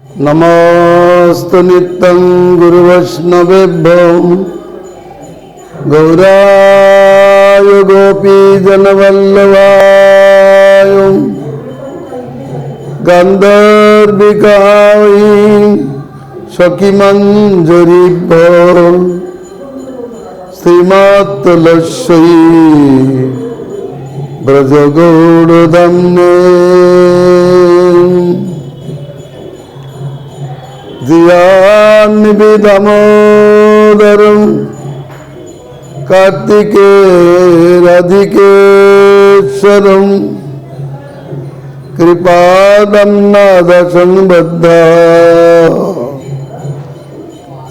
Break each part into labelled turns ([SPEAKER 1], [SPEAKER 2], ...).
[SPEAKER 1] नमोस्तु नित्यं गुरुवैष्णवेभ्यो गौराय गोपीजनवल्लभाय गन्धर्विकाय सखिमञ्जरीभ्यो श्रीमत्तुलस्यै ब्रजगौरदम्ने जियान्निबिदामोदरं कार्तिके राधिकेश्वरं कृपादन्नादसंबद्धा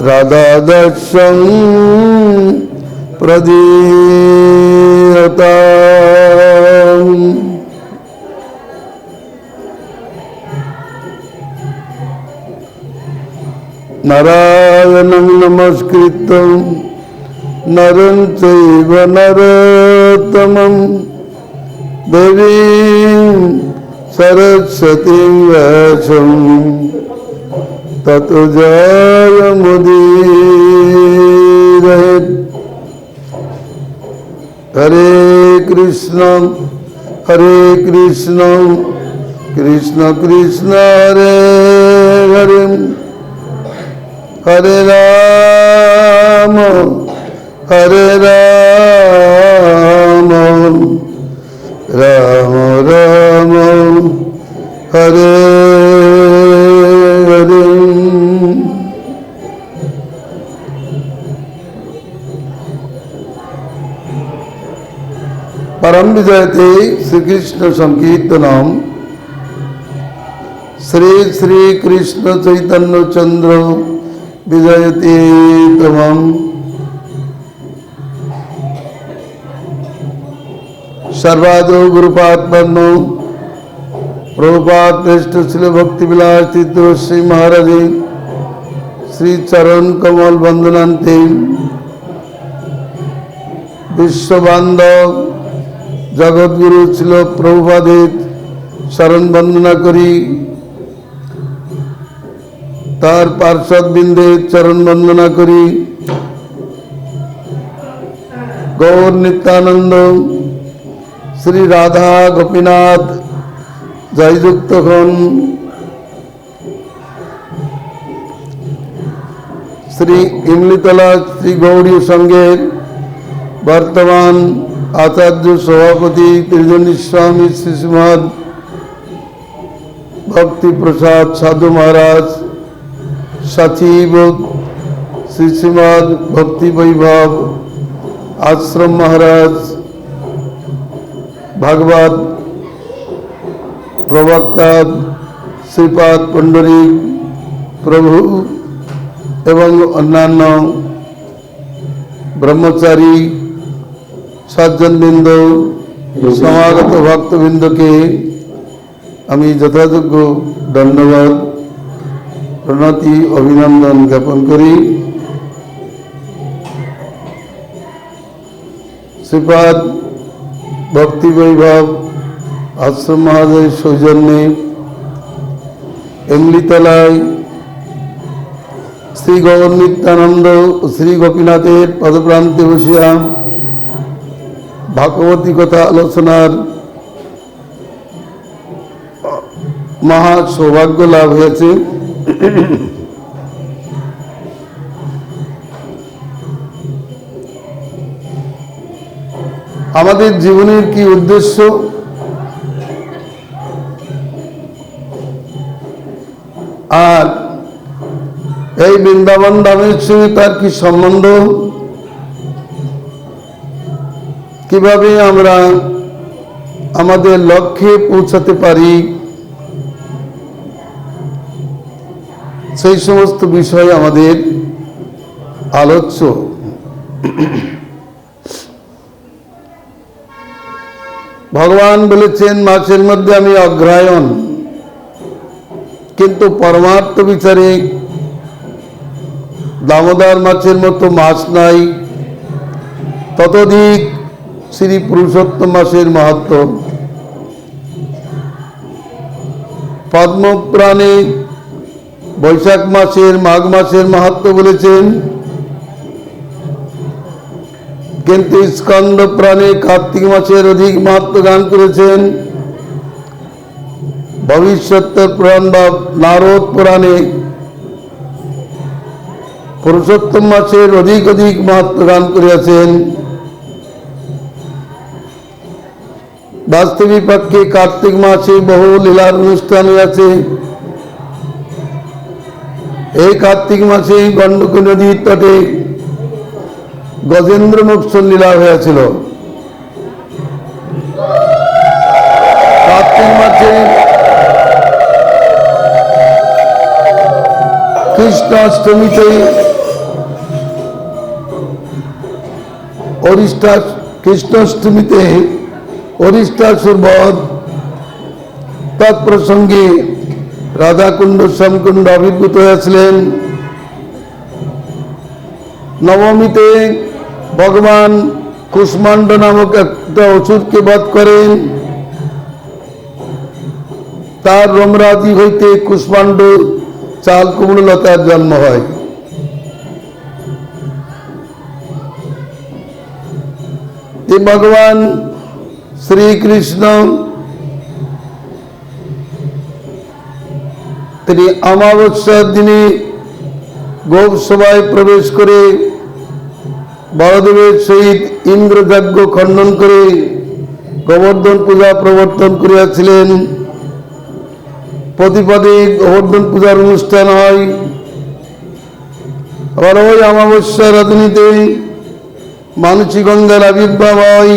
[SPEAKER 1] राधादर्शं प्रदीयताम्। नारायणं नमस्कृत्य नरं चैव नरोत्तमं देवीं सरस्वतीं व्यासं ततो जयमुदीरयेत्। हरे कृष्ण कृष्ण कृष्ण हरे हरे हरे राम राम राम हरे हरे। परम विजयते श्री कृष्ण संकीर्तनम श्री श्री कृष्ण चैतन्य चंद्र विजयते तमं। सर्वादो गुरुपात्मनो प्रभुपाद श्रेष्ठ श्री भक्ति विलास तीर्थ श्री महाराज श्री चरण कमल वंदनान्ते विश्व बांधव जगत गुरु श्री प्रभुपादेर शरण वंदना करी तार पार्षद बिंदे चरण वंदना करी। गौर नित्यानंद श्री राधा गोपीनाथ जययुक्त हन। श्री इमलीतला श्री गौरी संघेर वर्तमान आचार्य सभापति त्रिजनी स्वामी श्री श्रीमद भक्ति प्रसाद साधु महाराज सचिव श्री श्रीमद भक्ति वैभव आश्रम महाराज भागवत प्रवक्ता श्रीपाद पंडरी प्रभु एवं अन्यान्य ब्रह्मचारी सज्जनबृंद समागत भक्तबृंद के आमी यथायोग्य धन्यवाद प्रणति अभिनंदन ज्ञापन करी। श्रीपाद भक्ति वैभव आश्रम महाराज सौजन्य एमलीतलाय श्री गौर नित्यानंद श्री गोपीनाथेर पदप्रांते बसिया भागवती कथा आलोचनार महा सौभाग्य लाभ হয়েছে। আমাদের জীবনের কি উদ্দেশ্য, আর এই বৃন্দাবন ধামের সঙ্গে তার কি সম্বন্ধ, কিভাবে আমরা আমাদের লক্ষ্যে পৌঁছাতে পারি, সেই সমস্ত বিষয় আমাদের আলোচ্য। ভগবান বলেছেন মাছের মধ্যে আমি অগ্রায়ণ, কিন্তু পরমার্থ বিচারে দামোদর মাছের মতো মাছ নাই। ততোধিক শ্রী পুরুষোত্তম মাসের মাহাত্ম্য। পদ্মপুরাণে বৈশাখ মাসের মাঘ মাসের মাহাত্ম্য বলেছেন, কিন্তু স্কন্দ পুরাণে কার্তিক মাসের অধিক মাহাত্ম্য গান করেছেন। ভবিষ্যতের পুরাণ বা নারদ পুরাণে পুরুষোত্তম মাসের অধিক অধিক মাহাত্ম্য গান করিয়াছেন। বাস্তবিক পক্ষে কার্তিক মাসে বহু লীলার অনুষ্ঠান হয়েছে। এই কার্তিক মাসে গণ্ডকী নদীর তটে গজেন্দ্র মোক্ষণ লীলা হয়েছিল। কার্তিক মাসে কৃষ্ণাষ্টমীতে কৃষ্ণাষ্টমীতে অরিষ্টাসুর বধ তৎপ্রসঙ্গে রাধাকুণ্ড শ্যামকুণ্ড আবির্ভূত হয়েছিলেন। নবমীতে ভগবান কুষ্মাণ্ড নামক একটা অসুরকে বধ করেন। তার রোমরাজি হইতে কুষ্মাণ্ড চাল কুমড়লতার জন্ম হয়। ভগবান শ্রীকৃষ্ণ তিনি অমাবস্যার দিনে গোপসভায় প্রবেশ করে বড়দেবের সহিত ইন্দ্রযজ্ঞ খণ্ডন করে গোবর্ধন পূজা প্রবর্তন করিয়াছিলেন। প্রতিপদে গোবর্ধন পূজার অনুষ্ঠান হয়। আবার ওই অমাবস্যা রজনীতে মানসী গঙ্গার আবির্ভাব হয়।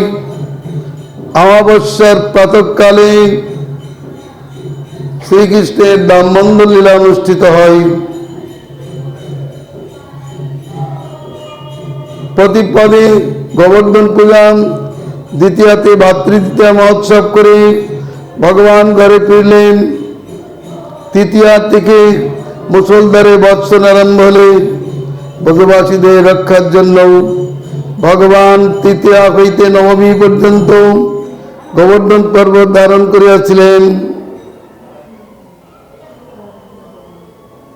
[SPEAKER 1] অমাবস্যার প্রাতঃকালে শ্রীকৃষ্ণের দামোদর লীলা অনুষ্ঠিত হয়। প্রতিপদে গোবর্ধন পূজা, দ্বিতীয়াতে ভাতৃদ্বিতীয়া মহোৎসব করে ভগবান ঘরে ফিরলেন। তৃতীয়া থেকে মুসলধারে বর্ষণ আরম্ভ হলে ব্রজবাসীদের রক্ষার জন্য ভগবান তৃতীয়া হইতে নবমী পর্যন্ত গোবর্ধন পর্বত ধারণ করিয়াছিলেন।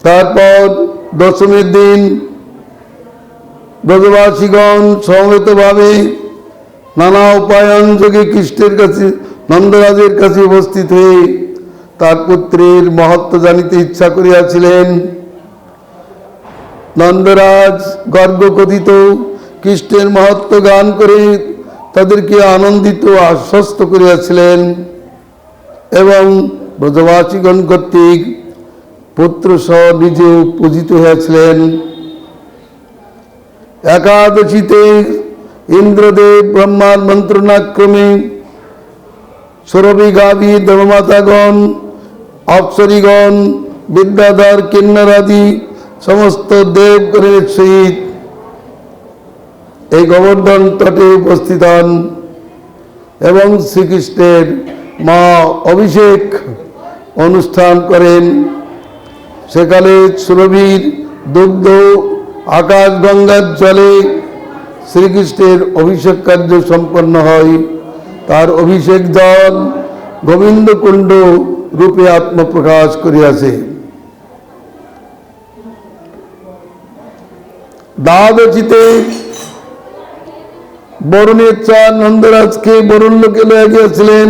[SPEAKER 1] তারপর দশমীর দিন ব্রজবাসীগণ সমবেতভাবে নানা উপায়ন যোগে কৃষ্ণের কাছে নন্দরাজের কাছে উপস্থিত হয়ে তার পুত্রের মহত্ব জানিতে ইচ্ছা করিয়াছিলেন। নন্দরাজ গর্গকথিত কৃষ্ণের মহত্ব গান করে তাদেরকে আনন্দিত আশ্বস্ত করিয়াছিলেন এবং ব্রজবাসীগণ কর্তৃক পুত্র সহ নিজেও পূজিত হয়েছিলেন। একাদশীতে ইন্দ্রদেব ব্রহ্মার মন্ত্রণাক্রমে সুরভি গাভী দেবমাতাগণ, অপ্সরীগণ, বিদ্যাধর কিন্নরাদি সমস্ত দেবগণের সহিত এই গোবর্ধন তটে উপস্থিত হন এবং শ্রীকৃষ্ণের মা অভিষেক অনুষ্ঠান করেন। সেকালে সুরভির দুগ্ধ আকাশ গঙ্গার জলে শ্রীকৃষ্ণের অভিষেক কার্য সম্পন্ন হয়। তার অভিষেক জল গোবিন্দ কুণ্ড রূপে আত্মপ্রকাশ করিয়াছে। দ্বাদশীতে বরুণের চার নন্দরাজকে বরুণ লোকে লইয়া গিয়েছিলেন।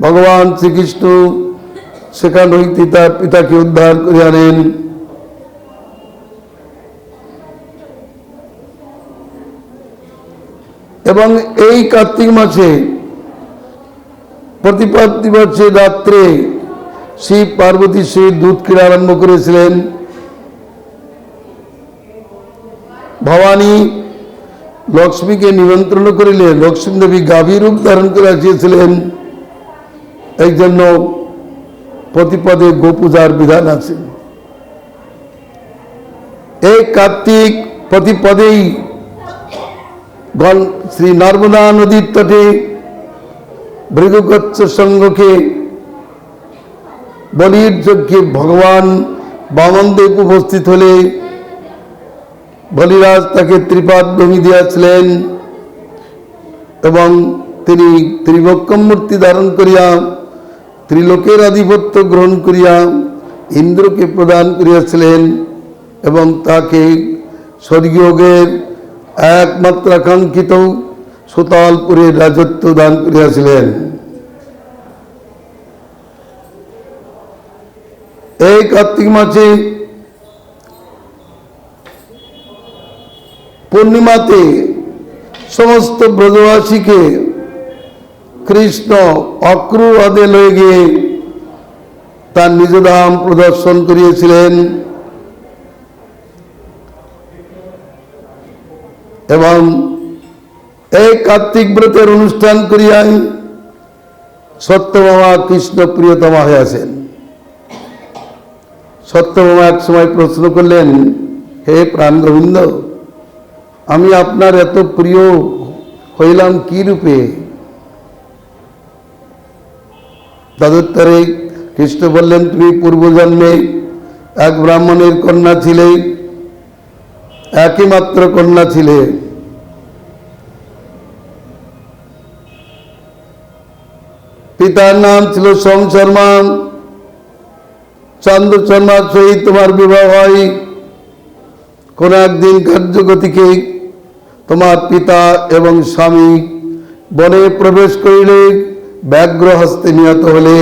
[SPEAKER 1] ভগবান শ্রীকৃষ্ণ সেখান হইতে তার পিতাকে উদ্ধার করিয়া আনেন। এবং এই কার্তিক মাসে প্রতিপদ দিবসে রাত্রে শিব পার্বতী সহিত দুধ ক্রীড়া আরম্ভ করেছিলেন। ভবানী লক্ষ্মীকে নিমন্ত্রণ করিলে লক্ষ্মী দেবী গাভী রূপ ধারণ করে আসিয়াছিলেন। এই জন্য প্রতিপদে গোপূজার বিধান আছে। এই কার্তিক প্রতিপদেই শ্রী নর্মদা নদীর তটে ভৃগুকচ্ছ সঙ্গকে বলির যজ্ঞে ভগবান বামনদেব উপস্থিত হলে বলিরাজ তাকে ত্রিপাদ ভূমি দিয়াছিলেন এবং তিনি ত্রিবক্রম মূর্তি ধারণ করিয়া ত্রিলোকের আধিপত্য গ্রহণ করিয়া ইন্দ্রকে প্রদান করিয়াছিলেন এবং তাকে স্বর্গীয়গের একমাত্র আকাঙ্ক্ষিত সুতালপুরের রাজত্ব দান করিয়াছিলেন। এই কার্তিক মাসে পূর্ণিমাতে সমস্ত ব্রজবাসীকে কৃষ্ণ অক্রু হ্রদে লয়ে গিয়ে তার নিজ ধাম প্রদর্শন করিয়েছিলেন এবং এই কার্তিক ব্রতের অনুষ্ঠান করিয়াই সত্যভামা কৃষ্ণ প্রিয়তমা হয়েছেন। সত্যভামা এক সময় প্রশ্ন করলেন, হে প্রাণ গোবিন্দ, আমি আপনার এত প্রিয় হইলাম কি রূপে? তদুত্তরে কৃষ্ণ বললেন, তুমি পূর্বজন্মে এক ব্রাহ্মণের কন্যা ছিলে, একই মাত্র কন্যা ছিলে। পিতার নাম ছিল সোম শর্মা। চন্দ্র শর্মার সহিত তোমার বিবাহ হয়। কোন একদিন কার্যগতিকে তোমার পিতা এবং স্বামী বনে প্রবেশ করিলে ব্যাঘ্র হস্তে নিহত হলে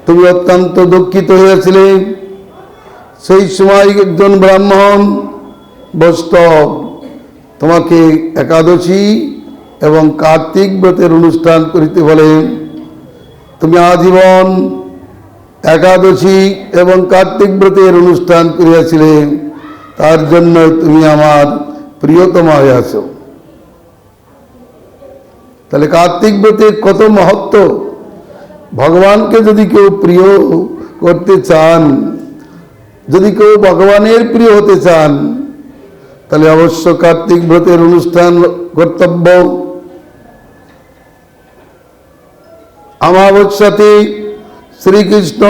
[SPEAKER 1] তুমি অত্যন্ত দুঃখিত হয়েছিলে। সেই সময় একজন ব্রাহ্মণ বৈষ্ণব তোমাকে একাদশী এবং কার্তিক ব্রতের অনুষ্ঠান করিতে বলে। তুমি আজীবন একাদশী এবং কার্তিক ব্রতের অনুষ্ঠান করিয়াছিলে, তার জন্য তুমি আমার প্রিয়তমা হইয়াছ। তাহলে কার্তিক ব্রতের কত মহত্ব! ভগবানকে যদি কেউ প্রিয় করতে চান, যদি কেউ ভগবানের প্রিয় হতে চান, তাহলে অবশ্য কার্তিক ব্রতের অনুষ্ঠান কর্তব্য। আমাবস্যাতে শ্রীকৃষ্ণ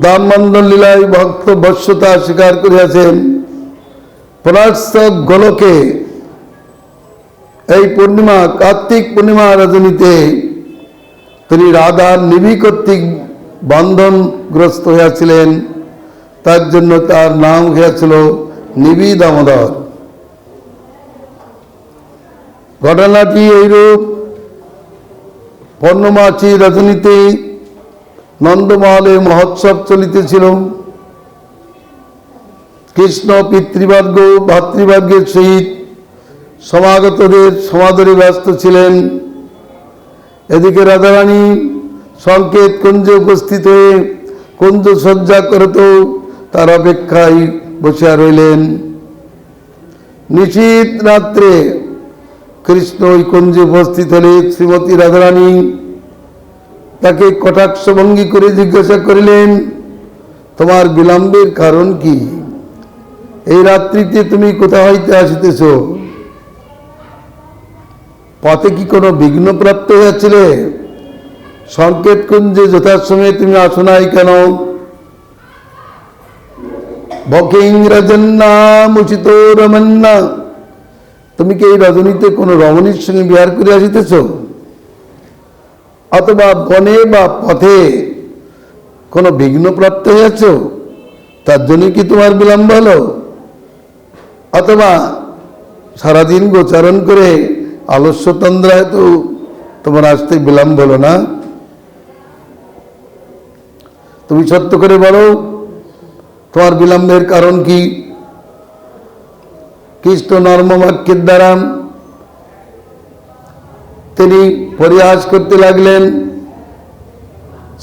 [SPEAKER 1] দামোদর লীলায় ভক্ত বশ্যতা স্বীকার করিয়াছেন। পুনশ্চ গোলকে এই পূর্ণিমা, কার্তিক পূর্ণিমা রজনীতে তিনি রাধার নিবি কর্তৃক বন্ধনগ্রস্ত হইয়াছিলেন, তার জন্য তার নাম হইয়াছিল নিবি দামোদর। ঘটনাটি এইরূপ। পূর্ণমাসী রজনীতে নন্দমহলে মহোৎসব চলিতেছিল। কৃষ্ণ পিতৃবর্গ ভাতৃবর্গের সহিত সমাগতদের সমাদরে ব্যস্ত ছিলেন। এদিকে রাধারানী সংকেত কুঞ্জে উপস্থিত হয়ে কুঞ্জ সজ্জা করত তার অপেক্ষায় বসিয়া রইলেন। নিশীথ রাত্রে কৃষ্ণ ওই কুঞ্জে উপস্থিত হলে শ্রীমতী রাধারানী তাকে কটাক্ষ ভঙ্গি করে জিজ্ঞাসা করিলেন, তোমার বিলম্বের কারণ কি? এই রাত্রিতে তুমি কোথা হইতে আসিতেছ? পথে কি কোনো বিঘ্ন প্রাপ্ত হয়েছিলে? সংকেত কুঞ্জে যথাসময়ে তুমি আসো নাই কেন? বকিং রজন্না মুচিত রমন্না, তুমি কি এই রজনীতে কোনো রমণীর সঙ্গে বিহার করে আসিতেছ? অথবা বনে বা পথে কোনো বিঘ্ন প্রাপ্ত হয়েছ, তার জন্য কি তোমার বিলম্ব হলো? অথবা সারাদিন গোচারণ করে আলস্যতন্দ্রায় তো তোমার আসতে বিলম্ব হলো না? তুমি সত্য করে বলো, তোমার বিলম্বের কারণ কি? কৃষ্ণ নর্মবাক্যের দ্বারা তিনি পরিহাস করতে লাগলেন।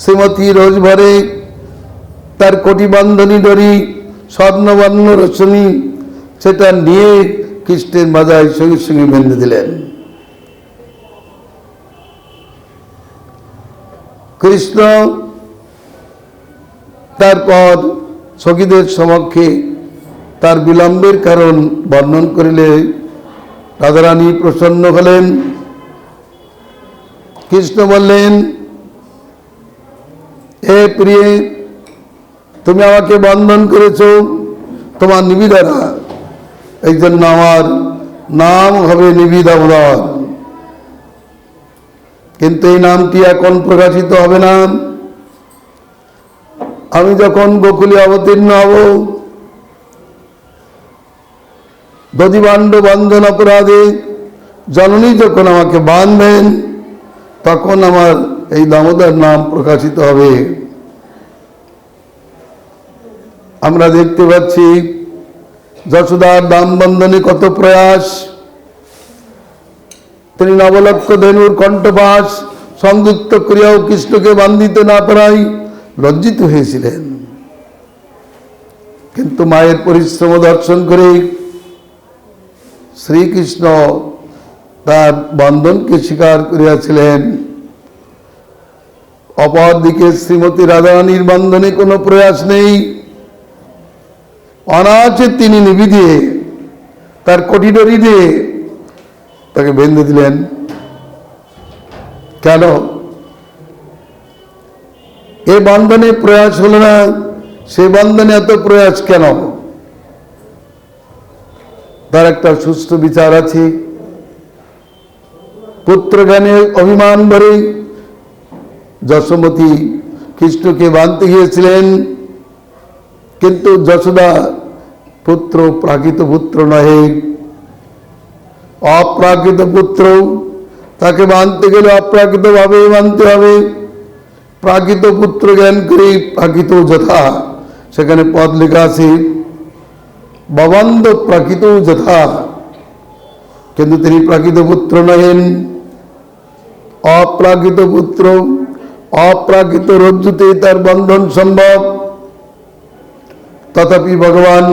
[SPEAKER 1] শ্রীমতী রোজভরে তার কোটিবন্ধনী ডরি স্বর্ণবর্ণ রশ্মি সেটা নিয়ে কৃষ্ণের মাথায় সঙ্গে সঙ্গে বেঁধে দিলেন। কৃষ্ণ তারপর সখীদের সমক্ষে তার বিলম্বের কারণ বর্ণন করিলে রাধারানী প্রসন্ন হলেন। কৃষ্ণ বললেন, হে প্রিয়ে, তুমি আমাকে বন্ধন করেছ তোমার নিবি দ্বারা, এই জন্য আমার নাম হবে নিবি দামোদর। কিন্তু এই নামটি এখন প্রকাশিত হবে না। আমি যখন গোকুলে অবতীর্ণ হব, দধিবাণ্ড বন্ধন অপরাধে জননী যখন আমাকে বাঁধবেন, তখন আমার এই দামোদর নাম প্রকাশিত হবে। আমরা দেখতে পাচ্ছি যশোদার দাম বন্ধনে কত প্রয়াস। তিনি নবলক্ষ ধনুর কণ্ঠপাশ সংযুক্ত করিয়াও কৃষ্ণকে বান্ধিতে না পারাই লজ্জিত হয়েছিলেন। কিন্তু মায়ের পরিশ্রম দর্শন করে শ্রীকৃষ্ণ তার বন্ধনকে স্বীকার করিয়াছিলেন। অপরদিকে শ্রীমতী রাধারানীর বন্ধনে কোনো প্রয়াস নেই। অনায়াসে তিনি নিবিধে তার কটিডরি দিয়ে তাকে বেঁধে দিলেন। কেন এ বন্ধনে প্রয়াস হলো না? সে বন্ধনে এত প্রয়াস কেন? তার একটা সুস্থ বিচার আছে। পুত্র জ্ঞানে অভিমান ভরে যশোমতী কৃষ্ণকে বাঁধতে গিয়েছিলেন, কিন্তু যশোদা পুত্র প্রাকৃত পুত্র নহে, অপ্রাকৃত পুত্র। তাকে বাঁধতে গেলে অপ্রাকৃত ভাবে বাঁধতে হবে। প্রাকৃত পুত্র জ্ঞান করে প্রাকৃত যথা, সেখানে পদ লেখা আছে ভবন্দ প্রাকৃত যথা, কিন্তু তিনি প্রাকৃত পুত্র নহেন, অপ্রাকৃত পুত্র। অপ্রাকৃত রজ্জুতে তার বন্ধন সম্ভব। তথাপি ভগবান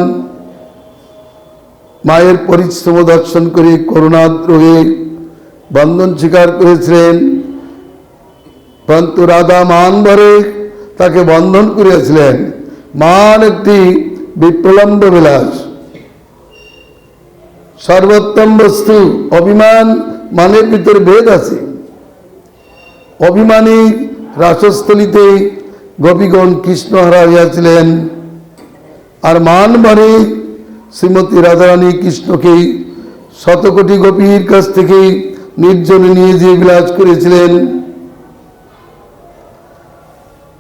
[SPEAKER 1] মায়ের পরিশ্রম দর্শন করে করুণাদ্র হয়ে বন্ধন স্বীকার করেছিলেন। পরন্তু রাধা মান ভরে তাকে বন্ধন করিয়াছিলেন। মান একটি বিপ্রলম্ব বিলাস, সর্বোত্তম বস্তু। অভিমান মানের ভিতরে ভেদ আছে। অভিমানী রাসস্থলিতে গোপীগণ কৃষ্ণহারা হইয়াছিলেন, আর মান মানে শ্রীমতী রাধারানী কৃষ্ণকে শতকোটি গোপীর কাছ থেকে নির্জনে নিয়ে যে বিলাস করেছিলেন।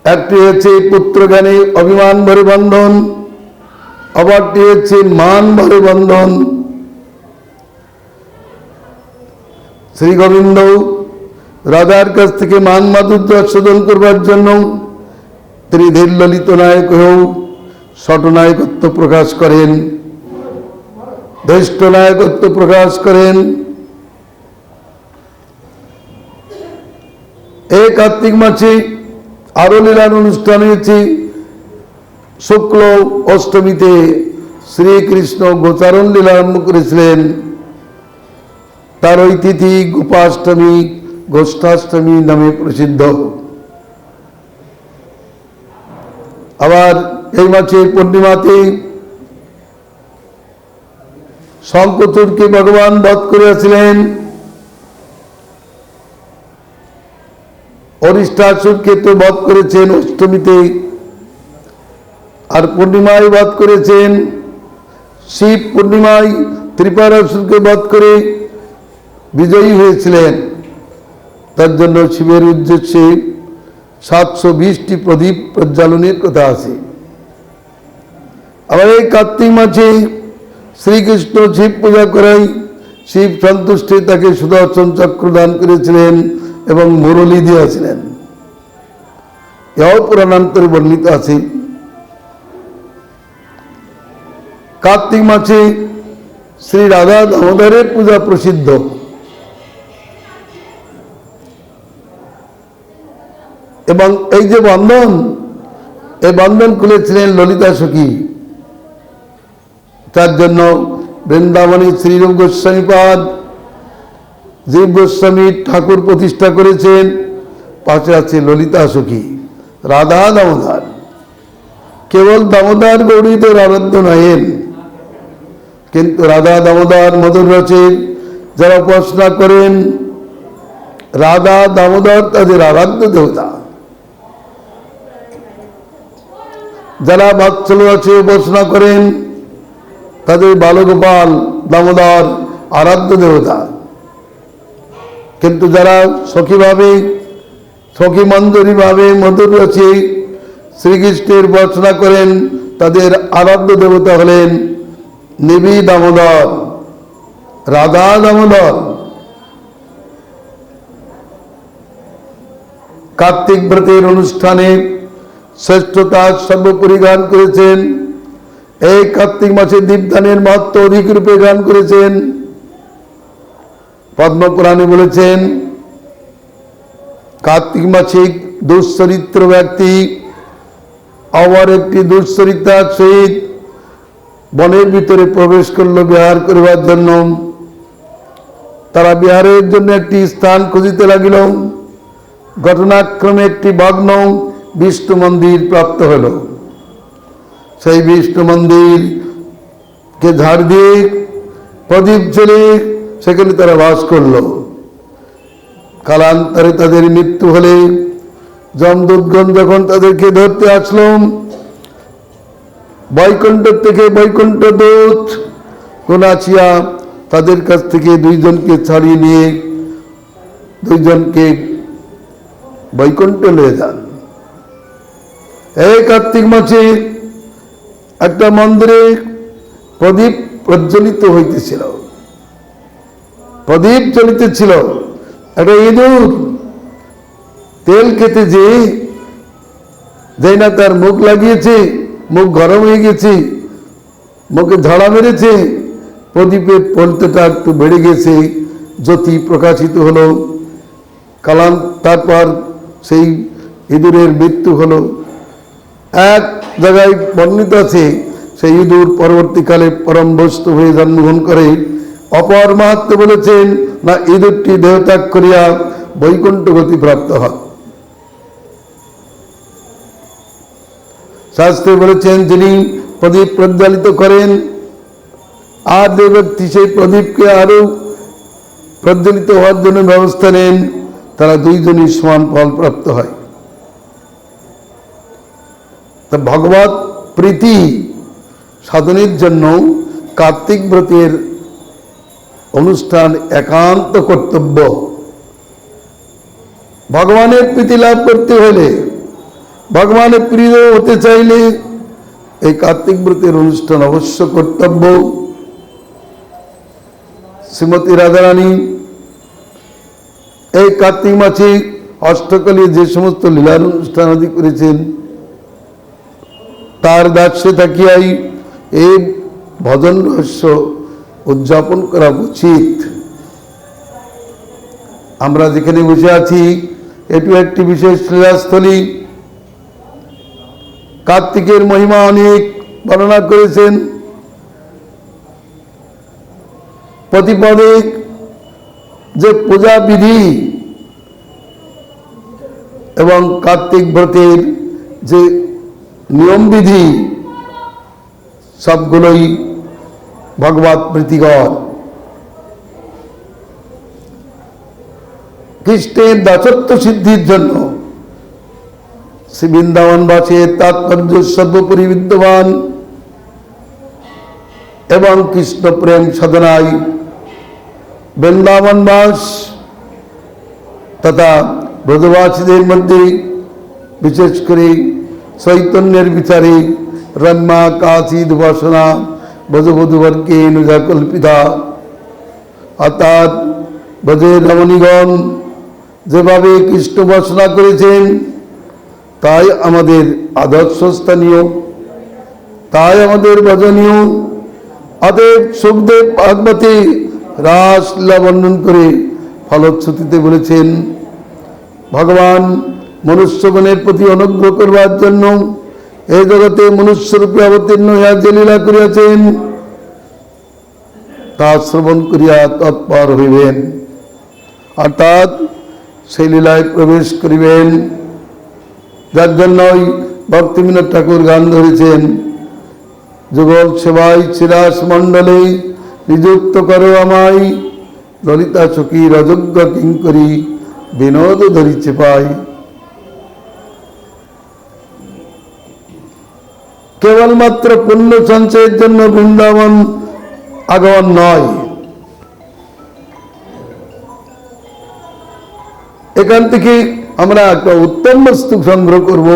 [SPEAKER 1] একটি হচ্ছে পুত্র জ্ঞানে অভিমান ভরে বন্ধন, অপরটি হচ্ছে মান ভরে বন্ধন। শ্রী গোবিন্দ রাধার কাছ থেকে মান মাধুর্য আস্বাদন করবার জন্য তিনি ধীর ললিত নায়ক হয়েও ষটনায়কত্ব প্রকাশ করেন, ধৃষ্ট নায়কত্ব প্রকাশ করেন। এই কার্তিক মাসে আরো লীলার অনুষ্ঠান হয়েছে। শুক্ল অষ্টমীতে শ্রীকৃষ্ণ গোচারণ লীলা আরম্ভ করেছিলেন। তার ওই তিথি গোপাষ্টমী, গোষ্ঠাষ্টমী নামে প্রসিদ্ধ। আবার এই মাসের পূর্ণিমাতে শঙ্খচূড়কে ভগবান বধ করিয়াছিলেন। অরিষ্টাসুরকে তো বধ করেছেন অষ্টমীতে, আর পূর্ণিমায় বধ করেছেন। শিব পূর্ণিমায় ত্রিপুরাসুরকে বধ করে বিজয়ী হয়েছিলেন। তার জন্য শিবের উদ্দেশ্যে 720টি প্রদীপ প্রজ্বালনের কথা আছে। আবার এই কার্তিক মাসে শ্রীকৃষ্ণ শিব পূজা করাই শিব সন্তুষ্টে তাকে সুদর্শন চক্র দান করেছিলেন এবং মুরলী দিয়েছিলেন। এও পুরাণান্তরে বর্ণিত আছে। কার্তিক মাসে শ্রী রাধা দামোদরের পূজা প্রসিদ্ধ। এবং এই যে বন্ধন, এই বন্ধন খুলেছিলেন ললিতা সখী। তার জন্য বৃন্দাবনী শ্রীরূপ গোস্বামীপাদ জীব গোস্বামী ঠাকুর প্রতিষ্ঠা করেছেন। পাশে আছে ললিতা সখী, রাধা দামোদর। কেবল দামোদর গৌরীদের আরাধ্য নহেন, কিন্তু রাধা দামোদর মধুর রসের যারা উপাসনা করেন, রাধা দামোদর তাদের আরাধ্য দেবতা। যারা বাৎসল্য রসে উপাসনা করেন, তাদের বালগোপাল দামোদর আরাধ্য দেবতা। কিন্তু যারা সখীভাবে, সখী মঞ্জরী ভাবে মধুর রসে শ্রীকৃষ্ণের উপাসনা করেন তাদের আরাধ্য দেবতা হলেন দেবী দামোদর, রাধা দামোদর। কার্তিক ব্রতের অনুষ্ঠানে শ্রেষ্ঠতা সর্বোপরি গান করেছেন, এই কার্তিক মাসে দীপদানের মাহাত্ম্য অধিক রূপে গান করেছেন। পদ্মপুরাণে বলেছেন, কার্তিক মাসে দুশ্চরিত্র ব্যক্তি আবার একটি দুশ্চরিত্রার সহিত বনের ভিতরে প্রবেশ করল বিহার করিবার জন্য। তারা বিহারের জন্য একটি স্থান খুঁজিতে লাগিল। ঘটনাক্রমে একটি ভগ্ন বিষ্ণু মন্দির প্রাপ্ত হল। সেই বিষ্ণু মন্দিরকে ঝাড় দিয়ে প্রদীপ জ্বেলে সেখানে তারা বাস করল। কালান্তরে তাদের মৃত্যু হলে যমদূতগণ যখন তাদেরকে ধরতে আসলো, বৈকুণ্ঠ থেকে বৈকুণ্ঠ দূত কোন আসিয়া তাদের কাছ থেকে দুইজনকে ছাড়িয়ে নিয়ে দুইজনকে বৈকুণ্ঠ নিয়ে যান। এই কার্তিক মাসে একটা মন্দিরে প্রদীপ প্রজ্বলিত হইতেছিল, প্রদীপ জ্বলিতেছিল। একটা ইঁদুর তেল খেতে যেই না তার মুখ লাগিয়েছে, মুখ গরম হয়ে গেছে, মুখে ঝাড়া মেরেছে, প্রদীপের পলতেটা একটু বেড়ে গেছে, জ্যোতি প্রকাশিত হলো। কালাম তারপর সেই ইঁদুরের মৃত্যু হলো। এক জায়গায় বর্ণিত আছে, সেই ইঁদুর পরবর্তীকালে পরম বস্তু হয়ে জন্মগ্রহণ করে। অপর মাহাত্ম্য বলেছেন, না ইঁদুরটি দেহত্যাগ করিয়া বৈকুণ্ঠ গতি প্রাপ্ত হয়। শাস্ত্রে বলেছেন, যিনি প্রদীপ প্রজ্বালিত করেন আর যে ব্যক্তি সেই প্রদীপকে আরো প্রজ্বলিত হওয়ার জন্য ব্যবস্থা নেন, তারা দুইজনই সমান ফল প্রাপ্ত হয়। তা ভগবত প্রীতি সাধনের জন্য কার্তিক ব্রতের অনুষ্ঠান একান্ত কর্তব্য। ভগবানের প্রীতি লাভ করতে হলে, ভগবানের প্রিয় হতে চাইলে এই কার্তিক ব্রতের অনুষ্ঠান অবশ্য কর্তব্য। শ্রীমতী রাধারানী এই কার্তিক মাসে অষ্টকালে যে সমস্ত লীলার অনুষ্ঠান আদি করেছেন, তার দাস্যে থাকিয়াই এই ভজন রহস্য উদযাপন করা উচিত। আমরা যেখানে বসে আছি এটি একটি বিশেষ লীলাস্থলী। কার্তিকের মহিমা অনেক বর্ণনা করেছেন। প্রতিপদে যে পূজা বিধি এবং কার্তিক ব্রতের যে নিয়ম বিধি, সবগুলোই ভগবত প্রীতিকর। কৃষ্ণের দাসত্ব সিদ্ধির জন্য শ্রী বৃন্দাবনবাসের তাৎপর্য সর্বোপরি বিদ্যমান এবং কৃষ্ণ প্রেম সাধনায় বৃন্দাবনবাস তথা ব্রজবাসীদের মধ্যে বিশেষ করে চৈতন্যের বিচারে রম্যা কাচিদ উপাসনা ব্রজবধূবর্গে নুজা কল্পিতা, অর্থাৎ ব্রজের রমণীগণ যেভাবে কৃষ্ণ উপাসনা করেছেন তাই আমাদের আদর্শস্থানীয়, তাই আমাদের ভজনীয়। অতএব সুখদেব ভাগবতে রাসলীলা বর্ণন করে ফলশ্রুতিতে বলেছেন, ভগবান মনুষ্যগণের প্রতি অনুগ্রহ করবার জন্য এই জগতে মনুষ্যরূপে অবতীর্ণ হইয়া যে লীলা করিয়াছেন তা শ্রবণ করিয়া তৎপর হইবেন, অর্থাৎ সেই লীলায় প্রবেশ করিবেন। যার জন্যই ভক্তিবিনোদ ঠাকুর গান ধরেছেন, যুগল সেবায় চিরাস মণ্ডলে নিযুক্ত করো আমায়, ললিতা সখী রযোগ্য কিঙ্করী বিনোদ ধরিছে পাই। কেবলমাত্র পুণ্য সঞ্চয়ের জন্য বৃন্দাবন আগমন নয়, এখান থেকে আমরা একটা উত্তম বস্তু সংগ্রহ করব,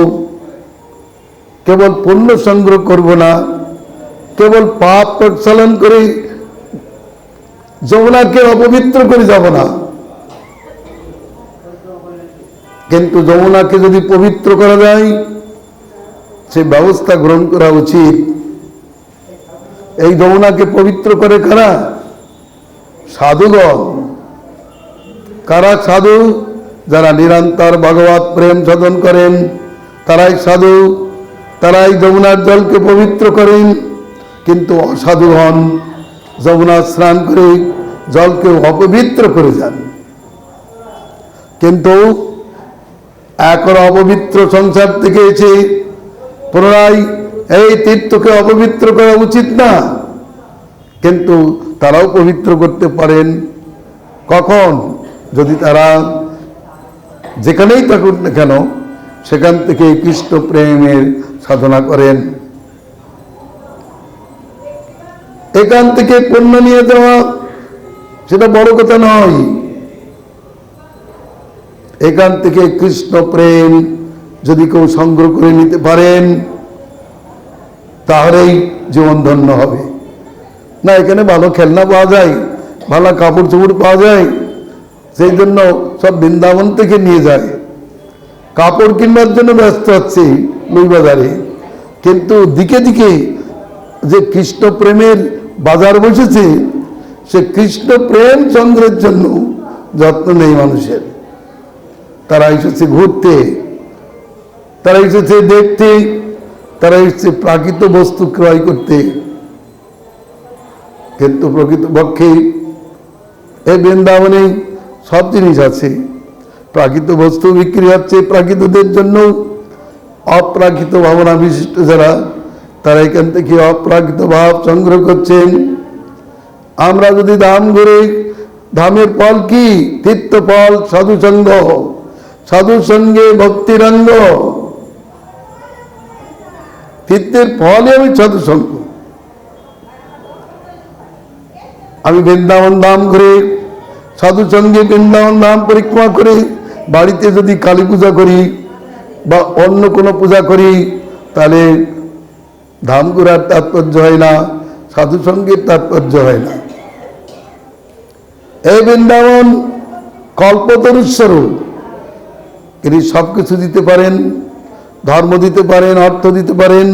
[SPEAKER 1] কেবল পুণ্য সংগ্রহ করব না, কেবল পাপ প্রক্ষালন করে যমুনাকে অপবিত্র করে যাব না, কিন্তু যমুনাকে যদি পবিত্র করা যায় সে ব্যবস্থা গ্রহণ করা উচিত। এই যমুনাকে পবিত্র করে কারা? সাধুগণ। কারা সাধু? যারা নিরন্তর ভগবত প্রেম সাধন করেন তারাই সাধু, তারাই যমুনার জলকে পবিত্র করেন। কিন্তু অসাধুগণ যমুনা স্নান করে জলকে অপবিত্র করে যান। কিন্তু এখন অপবিত্র সংসার থেকে এসে পুনরায় এই তীর্থকে অপবিত্র করা উচিত না, কিন্তু তারাও পবিত্র করতে পারেন। কখন? যদি তারা যেখানেই থাকুন না কেন সেখান থেকে কৃষ্ণ প্রেমের সাধনা করেন। এখান থেকে পুণ্য নিয়ে যাওয়া সেটা বড় কথা নয়, এখান থেকে কৃষ্ণ প্রেম যদি কেউ সংগ্রহ করে নিতে পারেন তাহলেই জীবন ধন্য হবে। না এখানে ভালো খেলনা পাওয়া যায়, ভালো কাপড় চোপড় পাওয়া যায়, সেই জন্য সব বৃন্দাবন থেকে নিয়ে যায়। কাপড় কিনবার জন্য ব্যস্ত হচ্ছে লুই বাজারে, কিন্তু দিকে দিকে যে কৃষ্ণ প্রেমের বাজার বসেছে সে কৃষ্ণ প্রেম চন্দ্রের জন্য যত্ন নেই মানুষের। তারা এসেছে ঘুরতে, তারা এসেছে দেখতে, তারা এসেছে প্রাকৃত বস্তু ক্রয় করতে, কিন্তু প্রকৃতপক্ষে এই বৃন্দাবনে সব জিনিস আছে। প্রাকৃত বস্তু বিক্রি হচ্ছে প্রাকৃতদের জন্য, অপ্রাকৃত ভাবনা বিশিষ্ট যারা তারা এখান থেকে অপ্রাকৃত ভাব সংগ্রহ করছেন। আমরা যদি ধাম ঘুরে, ধামের ফল কি? তীর্থ ফল, সাধুসঙ্গ, সাধুসঙ্গে ভক্তিরঙ্গ। তীর্থের ফলই আমি সাধুসঙ্গ। আমি বৃন্দাবন ধাম ঘুরে, সাধুসঙ্গে বৃন্দাবন ধাম পরিক্রমা করে বাড়িতে যদি কালী পূজা করি বা অন্য কোনো পূজা করি তাহলে ধাম ঘোরার তাৎপর্য হয় না, সাধুসঙ্গের তাৎপর্য হয় না। এই বৃন্দাবন কল্পতরুস্বরূপ, তিনি সব কিছু দিতে পারেন, ধর্ম দিতে পারেন, অর্থ দিতে পারেন,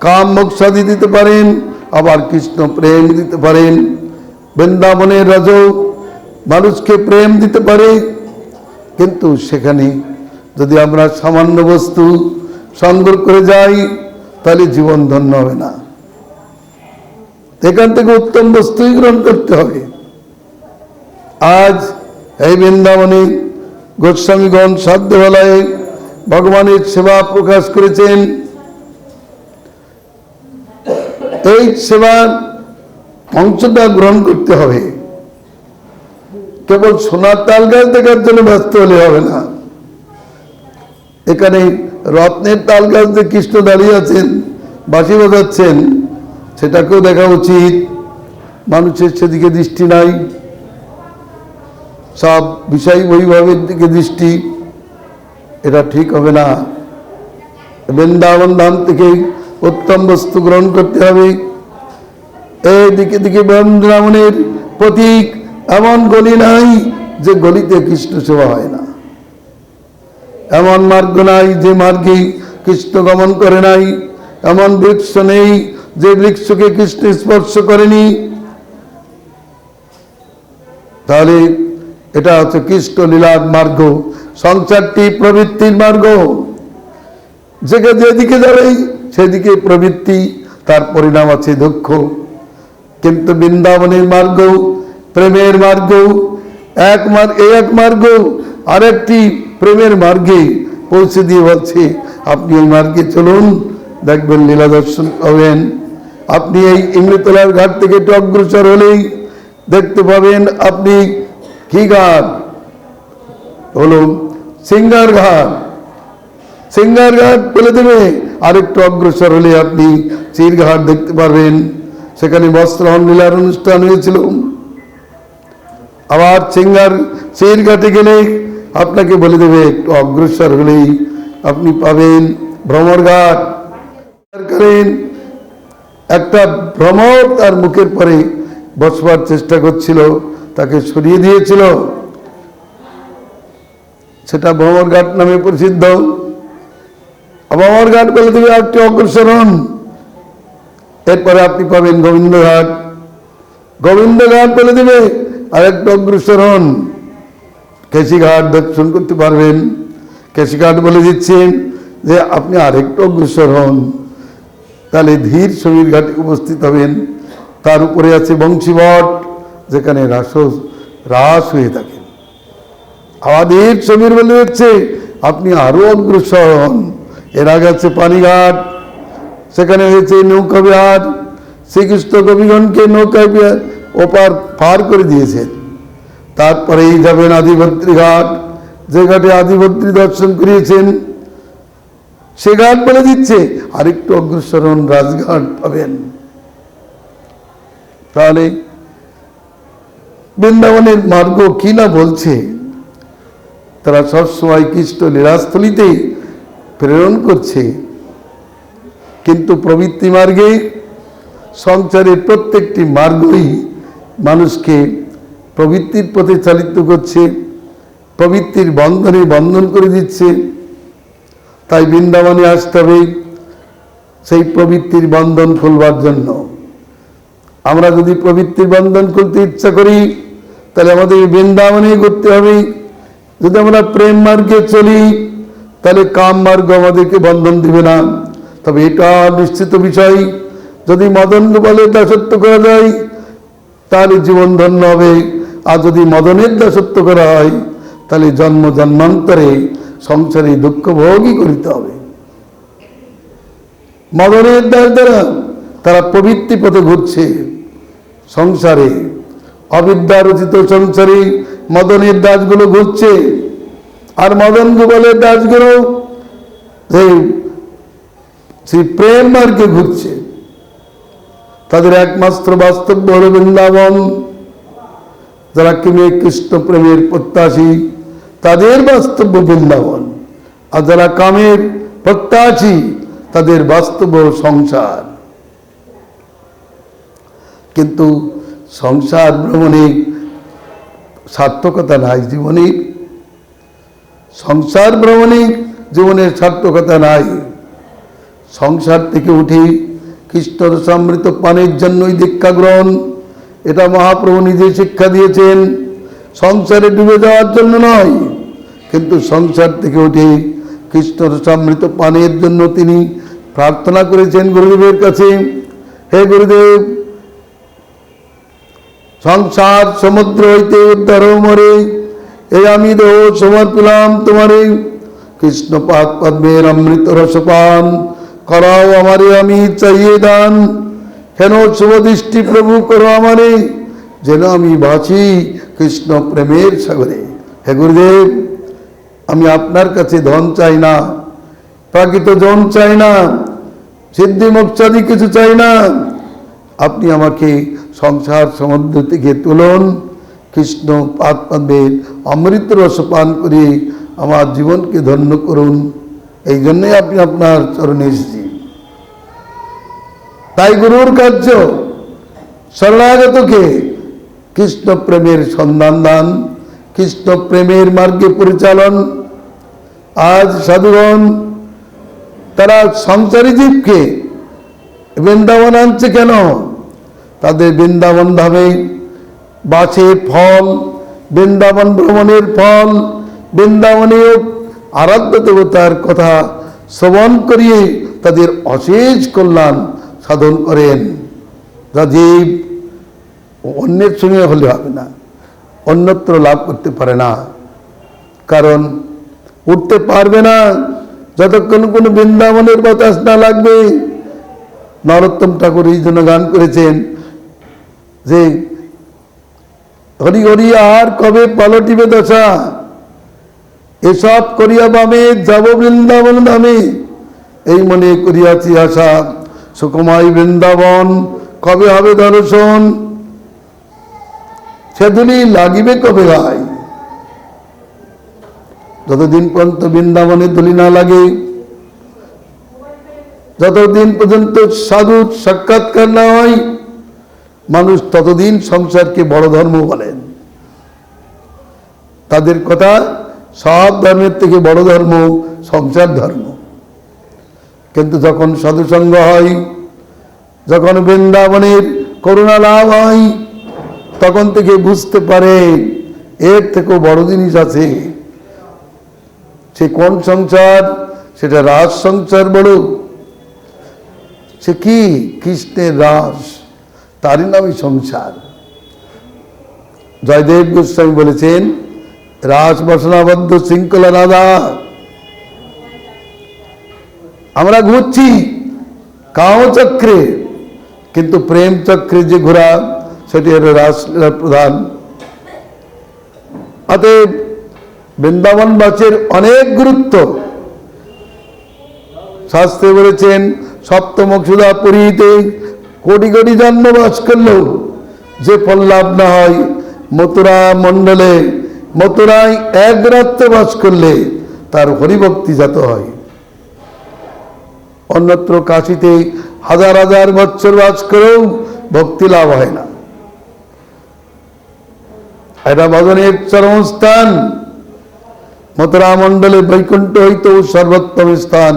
[SPEAKER 1] কাম মোক্ষাদি দিতে পারেন, আবার কৃষ্ণ প্রেম দিতে পারেন। বৃন্দাবনের রাজ মানুষকে প্রেম দিতে পারে, কিন্তু সেখানে যদি আমরা সামান্য বস্তু সংগ্রহ করে যাই তাহলে জীবন ধন্য হবে না। এখান থেকে উত্তম বস্তুই গ্রহণ করতে হবে। আজ এই বৃন্দাবনে গোস্বামীগণ সাধ্যবেলায় ভগবানের সেবা প্রকাশ করেছেন। এই সেবার অংশটা গ্রহণ করতে হবে। কেবল সোনার তাল গাছ দেখার জন্য ব্যস্ত হলে হবে না। এখানে রত্নের তাল গাছ দিয়ে কৃষ্ণ দাঁড়িয়ে আছেন, বাঁশি বাজাচ্ছেন, সেটাকেও দেখা উচিত। মানুষের সেদিকে দৃষ্টি নাই, সব বিষয় বৈভবের দিকে দৃষ্টি, এটা ঠিক হবে না। বৃন্দাবন ধাম থেকে উত্তম বস্তু গ্রহণ করতে হবে। এই দিকে দিকে বৃন্দাবনের প্রতীক এমন গলি নাই যে গলিতে কৃষ্ণ সেবা হয় না, এমন মার্গ নাই যে মার্গে কৃষ্ণ গমন করে নাই, এমন বৃক্ষ নেই যে বৃক্ষকে কৃষ্ণ স্পর্শ করেনি। তাহলে এটা হচ্ছে কৃষ্ণ লীলার মার্গ, সংসারটি প্রবৃত্তির মার্গ। যেদিকে যাবে সেদিকে প্রবৃত্তি, তার পরিণাম আছে দুঃখ। কিন্তু বৃন্দাবনের মার্গ প্রেমের মার্গ, এক মার্গ আরেকটি প্রেমের মার্গে পৌঁছে দিয়ে বলছে আপনি এই মার্গে চলুন, দেখবেন লীলা দর্শন পাবেন। আপনি এই ইমলিতলার ঘাট থেকে একটু অগ্রসর হলেই দেখতে পাবেন আপনি কি ঘাট? হলো সিঙ্গার ঘাট। সিঙ্গার ঘাট বলে দেবে, আরেকটু অগ্রসর হলে আপনি চিরঘাট দেখতে পারবেন। সেখানে বস্ত্রহরণ লীলার অনুষ্ঠান হয়েছিল। আবার চিরঘাটে গেলে আপনাকে বলে দেবে একটু অগ্রসর হলেই আপনি পাবেন ভ্রমরঘাট। করেন, একটা ভ্রমর তার মুখের পরে বসবার চেষ্টা করছিল, তাকে সরিয়ে দিয়েছিল। সেটা ভ্রমর ঘাট নামে প্রসিদ্ধ। ভ্রমর ঘাট বলে দেবে একটি অগ্রসর হন, এরপরে আপনি পাবেন গোবিন্দঘাট। গোবিন্দঘাট বলে দেবে আরেকটা অগ্রসর হন, কেশিঘাট দর্শন করতে পারবেন। কেশিঘাট বলে দিচ্ছেন যে আপনি আরেকটু অগ্রসর হন, তাহলে ধীর সমীর ঘাটে উপস্থিত হবেন। তার উপরে আছে বংশীবট, যেখানে রাস হয়ে থাকে। আমাদের সমীর বলে হচ্ছে আপনি আরো অগ্রসর হন। এর আগে আছে পানিঘাট, সেখানে হয়েছে নৌকা বিহার। শ্রীকৃষ্ণ কবিগণকে নৌকায় ওপার পার করে দিয়েছেন। তারপরেই যাবেন আদিবদ্রী ঘাট, যে ঘাটে আদিবদ্রী দর্শন করিয়েছেন। সে ঘাট বলে দিচ্ছে আরেকটু অগ্রসর হন, রাজঘাট পাবেন। তাহলে বৃন্দাবনের মার্গ কি না বলছে, তারা সবসময় কৃষ্ণ লীলাস্থলীতে প্রেরণ করছে। কিন্তু প্রবৃত্তি মার্গে, সংসারের প্রত্যেকটি মার্গই মানুষকে প্রবৃত্তির পথে চালিত করছে, প্রবৃত্তির বন্ধনে বন্ধন করে দিচ্ছে। তাই বৃন্দাবনে আসতে হবে সেই প্রবৃত্তির বন্ধন খুলবার জন্য। আমরা যদি প্রবৃত্তির বন্ধন খুলতে ইচ্ছা করি, তাহলে আমাদের বৃন্দাবনে করতে হবে। যদি আমরা প্রেম মার্গে চলি, তাহলে কাম মার্গ আমাদেরকে বন্ধন দিবে না। তবে এটা নিশ্চিত বিষয়, যদি মদন গোপালের দাসত্ব করা যায় তাহলে জীবন ধন্য হবে। আর যদি মদনের দাসত্ব করা হয়, তাহলে জন্ম জন্মান্তরে সংসারে দুঃখ ভোগই করিতে হবে। মদনের দাস দ্বারা তারা প্রবৃত্তি পথে ঘুরছে সংসারে, অবিদ্যা রচিত সংসারে মদনের দাসগুলো ঘুরছে। আর মদন গোপালের দাসগুলো সেই প্রেম মার্গে ঘুরছে। তাদের একমাত্র বাস্তব্য হল বৃন্দাবন। যারা কিনে কৃষ্ণ প্রেমের প্রত্যাশী, তাদের বাস্তব্য বৃন্দাবন। আর যারা কামের প্রত্যাশী, তাদের বাস্তব সংসার। কিন্তু সংসার ভ্রমণে সার্থকতা নাই জীবনে। সংসার ভ্রমণে জীবনের সার্থকতা নাই। সংসার থেকে উঠে কৃষ্ণর সমৃত পানের জন্যই দীক্ষা গ্রহণ, এটা মহাপ্রভু নিজে শিক্ষা দিয়েছেন। সংসারে ডুবে যাওয়ার জন্য নয়, কিন্তু সংসার থেকে উঠে কৃষ্ণর সমৃত পানের জন্য তিনি প্রার্থনা করেছেন গুরুদেবের কাছে, হে গুরুদেব, সংসার সমুদ্র হইতে উদ্ধার মরে এই আমি দেহ সমর্পিলাম তোমারে। কৃষ্ণ পাদ পদ্মের অমৃত রসপান করাও আমারে, আমি চাইয়ে দান। কেন শুভ দৃষ্টি প্রভু করো আমারে, যেন আমি বাঁচি কৃষ্ণ প্রেমের সাগরে। হে গুরুদেব, আমি আপনার কাছে ধন চাই না, প্রাকৃত জন চাই না, সিদ্ধি মোক্ষাদি কিছু চাই না। আপনি আমাকে সংসার সমুদ্র থেকে তুলুন, কৃষ্ণ পাদ পদ্মের অমৃত রস পান করে আমার জীবনকে ধন্য করুন। এই জন্যই আপনি আপনার চরণে এসেছি। তাই গুরুর কার্য শরণাগতকে কৃষ্ণ প্রেমের সন্ধান দান, কৃষ্ণ প্রেমের মার্গে পরিচালন। আজ সাধুগণ তারা সংসারী জীবকে বৃন্দাবন আনছে কেন? তাদের বৃন্দাবন ধামে বাসের ফল, বৃন্দাবন ভ্রমণের ফল, বৃন্দাবনীয় আরাধ্য দেবতার কথা শ্রবণ করিয়ে তাদের অশেষ কল্যাণ সাধন করেন। যা জীব অন্যের সঙ্গে হলে হবে না, অন্যত্র লাভ করতে পারে না। কারণ উঠতে পারবে না যতক্ষণ কোনো বৃন্দাবনের বাতাস না লাগবে। নরোত্তম ঠাকুর এই জন্য গান করেছেন যে হরি হরি আর কবে পালটিবে দশা, এসব করিয়া বামে যাব বৃন্দাবন ধামে। এই মনে করিয়াছি আশা, সুকুমাই বৃন্দাবন কবে হবে দর্শন। সেদুলি লাগিবে কবে গায়, যতদিন পর্যন্ত বৃন্দাবনে দুলি না লাগে, যতদিন পর্যন্ত সাধুর সাক্ষাৎকার না হয় মানুষ ততদিন সংসারকে বড় ধর্ম বলেন। তাদের কথা সব ধর্মের থেকে বড় ধর্ম সংসার ধর্ম। কিন্তু যখন সাধুসঙ্গ হয়, যখন বৃন্দাবনের করুণা লাভ হয়, তখন থেকে বুঝতে পারে এর থেকেও বড় জিনিস আছে। সে কোন সংসার? সেটা রাজ সংসার বড়। সে কি? কৃষ্ণের রাস, তারই নামই সংসার। জয়দেব গোস্বামী বলেছেন, রাস বাসনাবদ্ধ শৃঙ্খলা রাধা। আমরা ঘুরছি কামচক্রে, কিন্তু প্রেম চক্রে যে ঘোরা সেটি হল রাসলীলার প্রধান। অতএব বৃন্দাবনবাসীর অনেক গুরুত্ব। শাস্ত্রে বলেছেন, সপ্তম ক্ষুধাপুরীতে কোটি কোটি জন্ম বাস করলেও যে ফল লাভ না হয়, মথুরা মণ্ডলে মথুরায় এক রাত্রে বাস করলে তার হরিভক্তি জাত হয়। অন্যত্র কাশীতে হাজার হাজার বৎসর বাস করেও ভক্তি লাভ হয় না। এটা ভজনের চরমস্থান। মথুরা মণ্ডলে বৈকুণ্ঠ হইত সর্বোত্তম স্থান।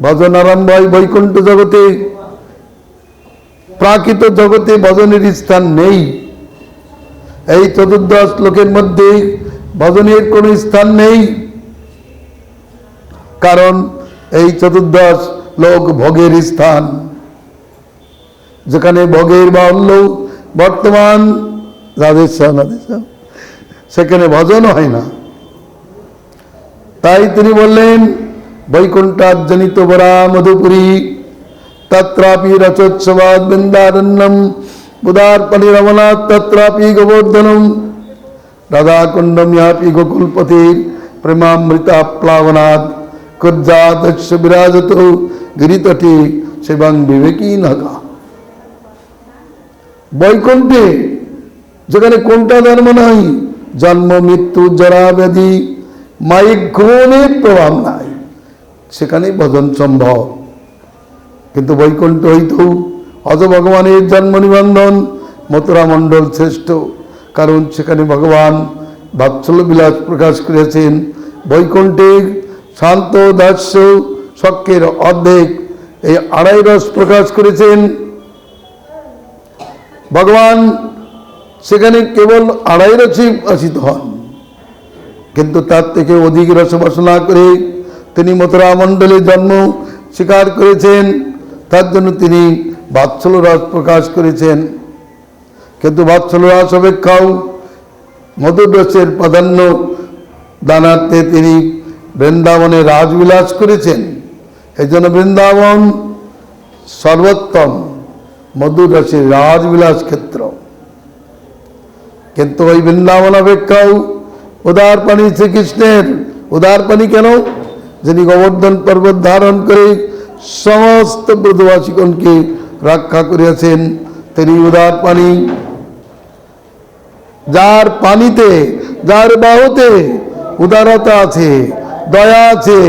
[SPEAKER 1] ভজন আরম্ভ হয় বৈকুণ্ঠ জগতে, প্রাকৃত জগতে ভজনের স্থান নেই। এই চতুর্দশ লোকের মধ্যে ভজনের কোন স্থান নেই, কারণ এই চতুর্দশ লোক ভোগের স্থান। যেখানে ভোগের বাহুল্য বর্তমান সেখানে ভজন হয় না। তাই তিনি বললেন, বৈকুণ্ঠাজ্জনিত বরা মধুপুরী তত্রাপি রচোৎসবাদ বৃন্দারণ্যম উদারপনি রমনাথ তত্রাপি গোবর্ধনম রাধাকুণ্ডম ইয়াপি গোকুলপতির প্রেমামৃতা প্লাবনাথ কুজ্জাতস্য বিরাজত গিরিতটে শিবং বিবেকী নাগা। বৈকুণ্ঠে যেখানে কোনটা ধর্ম নাই, জন্ম মৃত্যু জরা ব্যাধি মায়িক ঘুমনের প্রভাব নাই, সেখানে ভজন সম্ভব। কিন্তু বৈকুণ্ঠ হইত অজ ভগবানের জন্ম নিবন্ধন। মথুরা মণ্ডল শ্রেষ্ঠ, কারণ সেখানে ভগবান বাৎসল্য বিলাস প্রকাশ করেছেন। বৈকুণ্ঠে শান্ত দাস্য শক্যের অর্ধেক, এই আড়াই রস প্রকাশ করেছেন ভগবান। সেখানে কেবল আড়াই রসই আসিত হন, কিন্তু তার থেকে অধিক রস বাসনা করে তিনি মথুরা মণ্ডলে জন্ম স্বীকার করেছেন। তার জন্য তিনি বাৎসল্য রস প্রকাশ করেছেন। কিন্তু বাৎসল্য রস অপেক্ষাও মধুর রসের প্রাধান্য দানার্থে তিনি বৃন্দাবনে রাজবিলাস করেছেন। এই জন্য বৃন্দাবন সর্বোত্তম মধুর রসের রাজবিলাস ক্ষেত্র। কিন্তু ওই বৃন্দাবন অপেক্ষাও উদার পানি শ্রীকৃষ্ণের। উদার পানি কেন? যিনি গোবর্ধন পর্বত ধারণ করে সমস্ত ব্রজবাসীগণকে রক্ষা করিয়াছেন, তিনি উদার পানি। যার পানিতে, যার বাহুতে উদারতা আছে, দয়া আছে,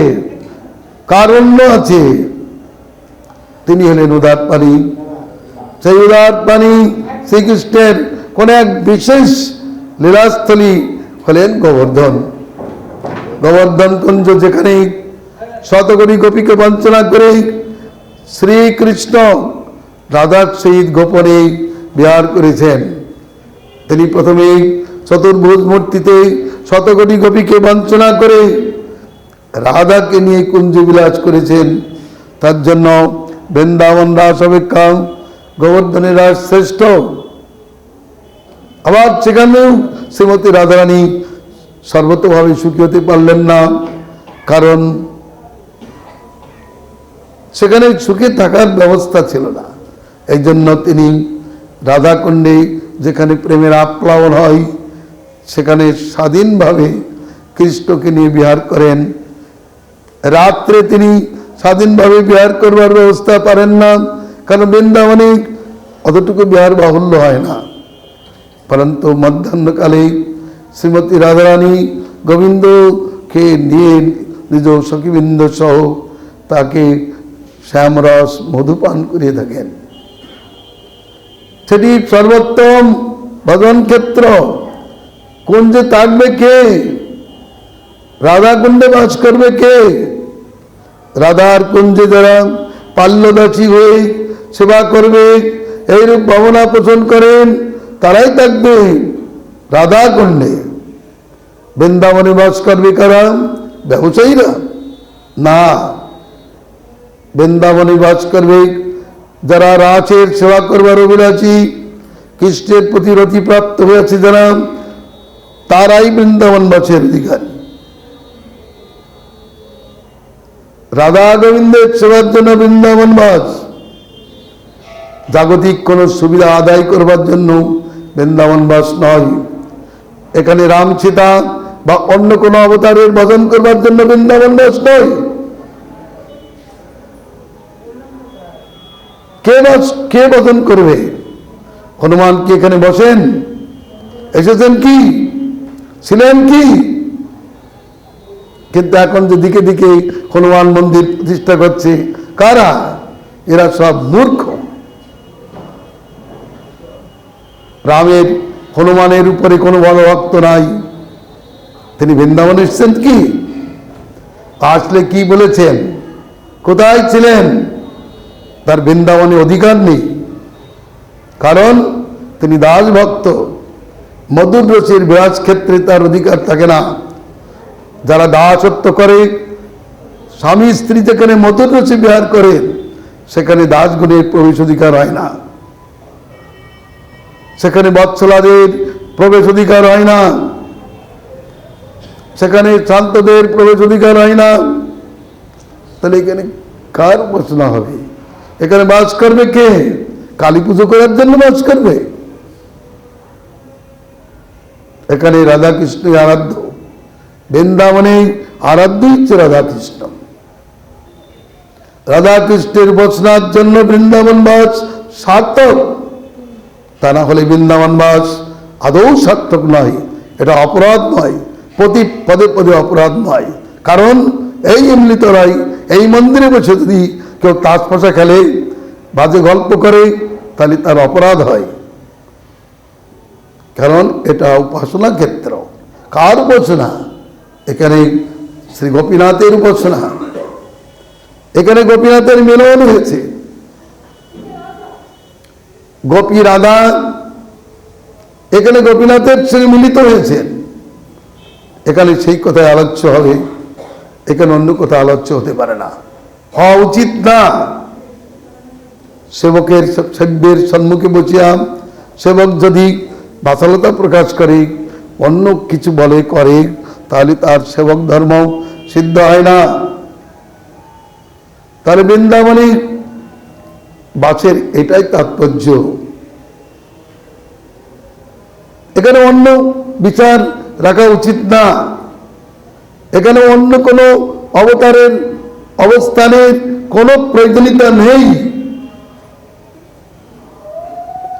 [SPEAKER 1] কারুণ্য আছে, তিনি হলেন উদার পানি। সেই উদার পানি শ্রীকৃষ্ণের কোন এক বিশেষ লীলাস্থলী হলেন গোবর্ধন। গোবর্ধন কুঞ্জ, যেখানে শতকোটি গোপীকে বঞ্চনা করে শ্রীকৃষ্ণ রাধার সহিত গোপনে বিহার করেছেন। তিনি প্রথমে চতুর্ভুজ মূর্তিতে শতকোটি গোপীকে বঞ্চনা করে রাধাকে নিয়ে কুঞ্জ বিলাস করেছেন। তার জন্য বৃন্দাবন রাস অপেক্ষা গোবর্ধনের রাস শ্রেষ্ঠ। আবার সেখানেও শ্রীমতী রাধারানী সর্বতভাবে সুখী হতে পারলেন না, কারণ সেখানে সুখে থাকার ব্যবস্থা ছিল না। এই জন্য তিনি রাধাকুণ্ডে, যেখানে প্রেমের আপ্লাবন হয়, সেখানে স্বাধীনভাবে কৃষ্ণকে নিয়ে বিহার করেন। রাত্রে তিনি স্বাধীনভাবে বিহার করবার ব্যবস্থা পারেন না, কারণ বৃন্দাবনে অতটুকু বিহার বাহুল্য হয় না। পরন্তু মধ্যাহ্নকালে শ্রীমতী রাধারানী গোবিন্দকে নিয়ে নিজ সখীবৃন্দ সহ তাকে শ্যামরস মধুপান করিয়ে থাকেন। সেটি সর্বোত্তম ভজন ক্ষেত্র। কুঞ্জে থাকবে কে? রাধা কুণ্ডে বাস করবে কে? রাধার কুঞ্জে যারা পাল্যদাসী হয়ে সেবা করবে, এইরূপ ভাবনা পোষণ করেন, তারাই থাকবে রাধা কুণ্ডে। বৃন্দাবনে বাস করবে কারা? ব্যবসায়ীরা? না, বৃন্দাবনে বাস করবে যারা রাসের সেবা করবার অভিলাষী, কৃষ্ণের প্রতি রতি প্রাপ্ত হয়েছে যারা, তারাই বৃন্দাবন বাসের অধিকারী। রাধা গোবিন্দের সেবার জন্য বৃন্দাবন বাস। জাগতিক কোন সুবিধা আদায় করবার জন্য বৃন্দাবন বাস নয়। এখানে রাম সীতা বা অন্য কোনো অবতারের ভজন করবার জন্য বৃন্দাবন বাস নয়। কে ভজন করবে? হনুমান কি এখানে বসেন? এসেছেন কি? ছিলেন কি? কিন্তু এখন যে দিকে দিকে হনুমান মন্দির প্রতিষ্ঠা করছে, কারা? এরা সব মূর্খ। রামের হনুমানের উপরে কোনো বড় ভক্ত নাই। তিনি বৃন্দাবনে এসেছেন কি? আসলে কি বলেছেন? কোথায় ছিলেন? তার বৃন্দাবনে অধিকার নেই, কারণ তিনি দাস ভক্ত। মধুর রসের বিরাজ ক্ষেত্রে তার অধিকার থাকে না। যারা দাসত্ব করে, স্বামী স্ত্রী যেখানে মধুর রসে বিহার করে, সেখানে দাসগণের প্রবেশ অধিকার হয় না, সেখানে বৎসলাদের প্রবেশ অধিকার হয় না, সেখানে শান্তদের প্রবেশ অধিকার হয় না। তাহলে এখানে কার উপাসনা হবে? এখানে বাস করবে কে? কালী পুজো করার জন্য বাস করবে? এখানে রাধাকৃষ্ণ আরাধ্য। বৃন্দাবনে আরাধ্য হচ্ছে রাধাকৃষ্ণ। রাধাকৃষ্ণের উপাসনার জন্য বৃন্দাবন বাস সার্থক। তা না হলে বৃন্দাবন বাস আদৌ সার্থক নয়। এটা অপরাধ নয়, প্রতি পদে পদে অপরাধ নয়। কারণ এই অমৃতরাই এই মন্দিরে বসে যদি কেউ তাস পাশা খেলে, বাজে গল্প করে, তাহলে তার অপরাধ হয়। কারণ এটা উপাসনা ক্ষেত্র। কার উপাসনা? এখানে শ্রী গোপীনাথের উপাসনা। এখানে গোপীনাথের মিলন হয়েছে। গোপী রাধা এখানে গোপীনাথের সঙ্গে মিলিত হয়েছেন। এখানে সেই কথায় আলোচ্য হবে, এখানে অন্য কথা আলোচ্য হতে পারে না, হওয়া উচিত না। সেব্যের সম্মুখে বসিয়া সেবক যদি বাচালতা প্রকাশ করে, অন্য কিছু বলে করে, তাহলে তার সেবক ধর্ম সিদ্ধ হয় না। তাহলে বৃন্দাবনে বাসের এটাই তাৎপর্য। এখানে অন্য বিচার রাখা উচিত না। এখানে অন্য কোনো অবতারের অবস্থানের কোনো প্রয়োজনীয়তা নেই।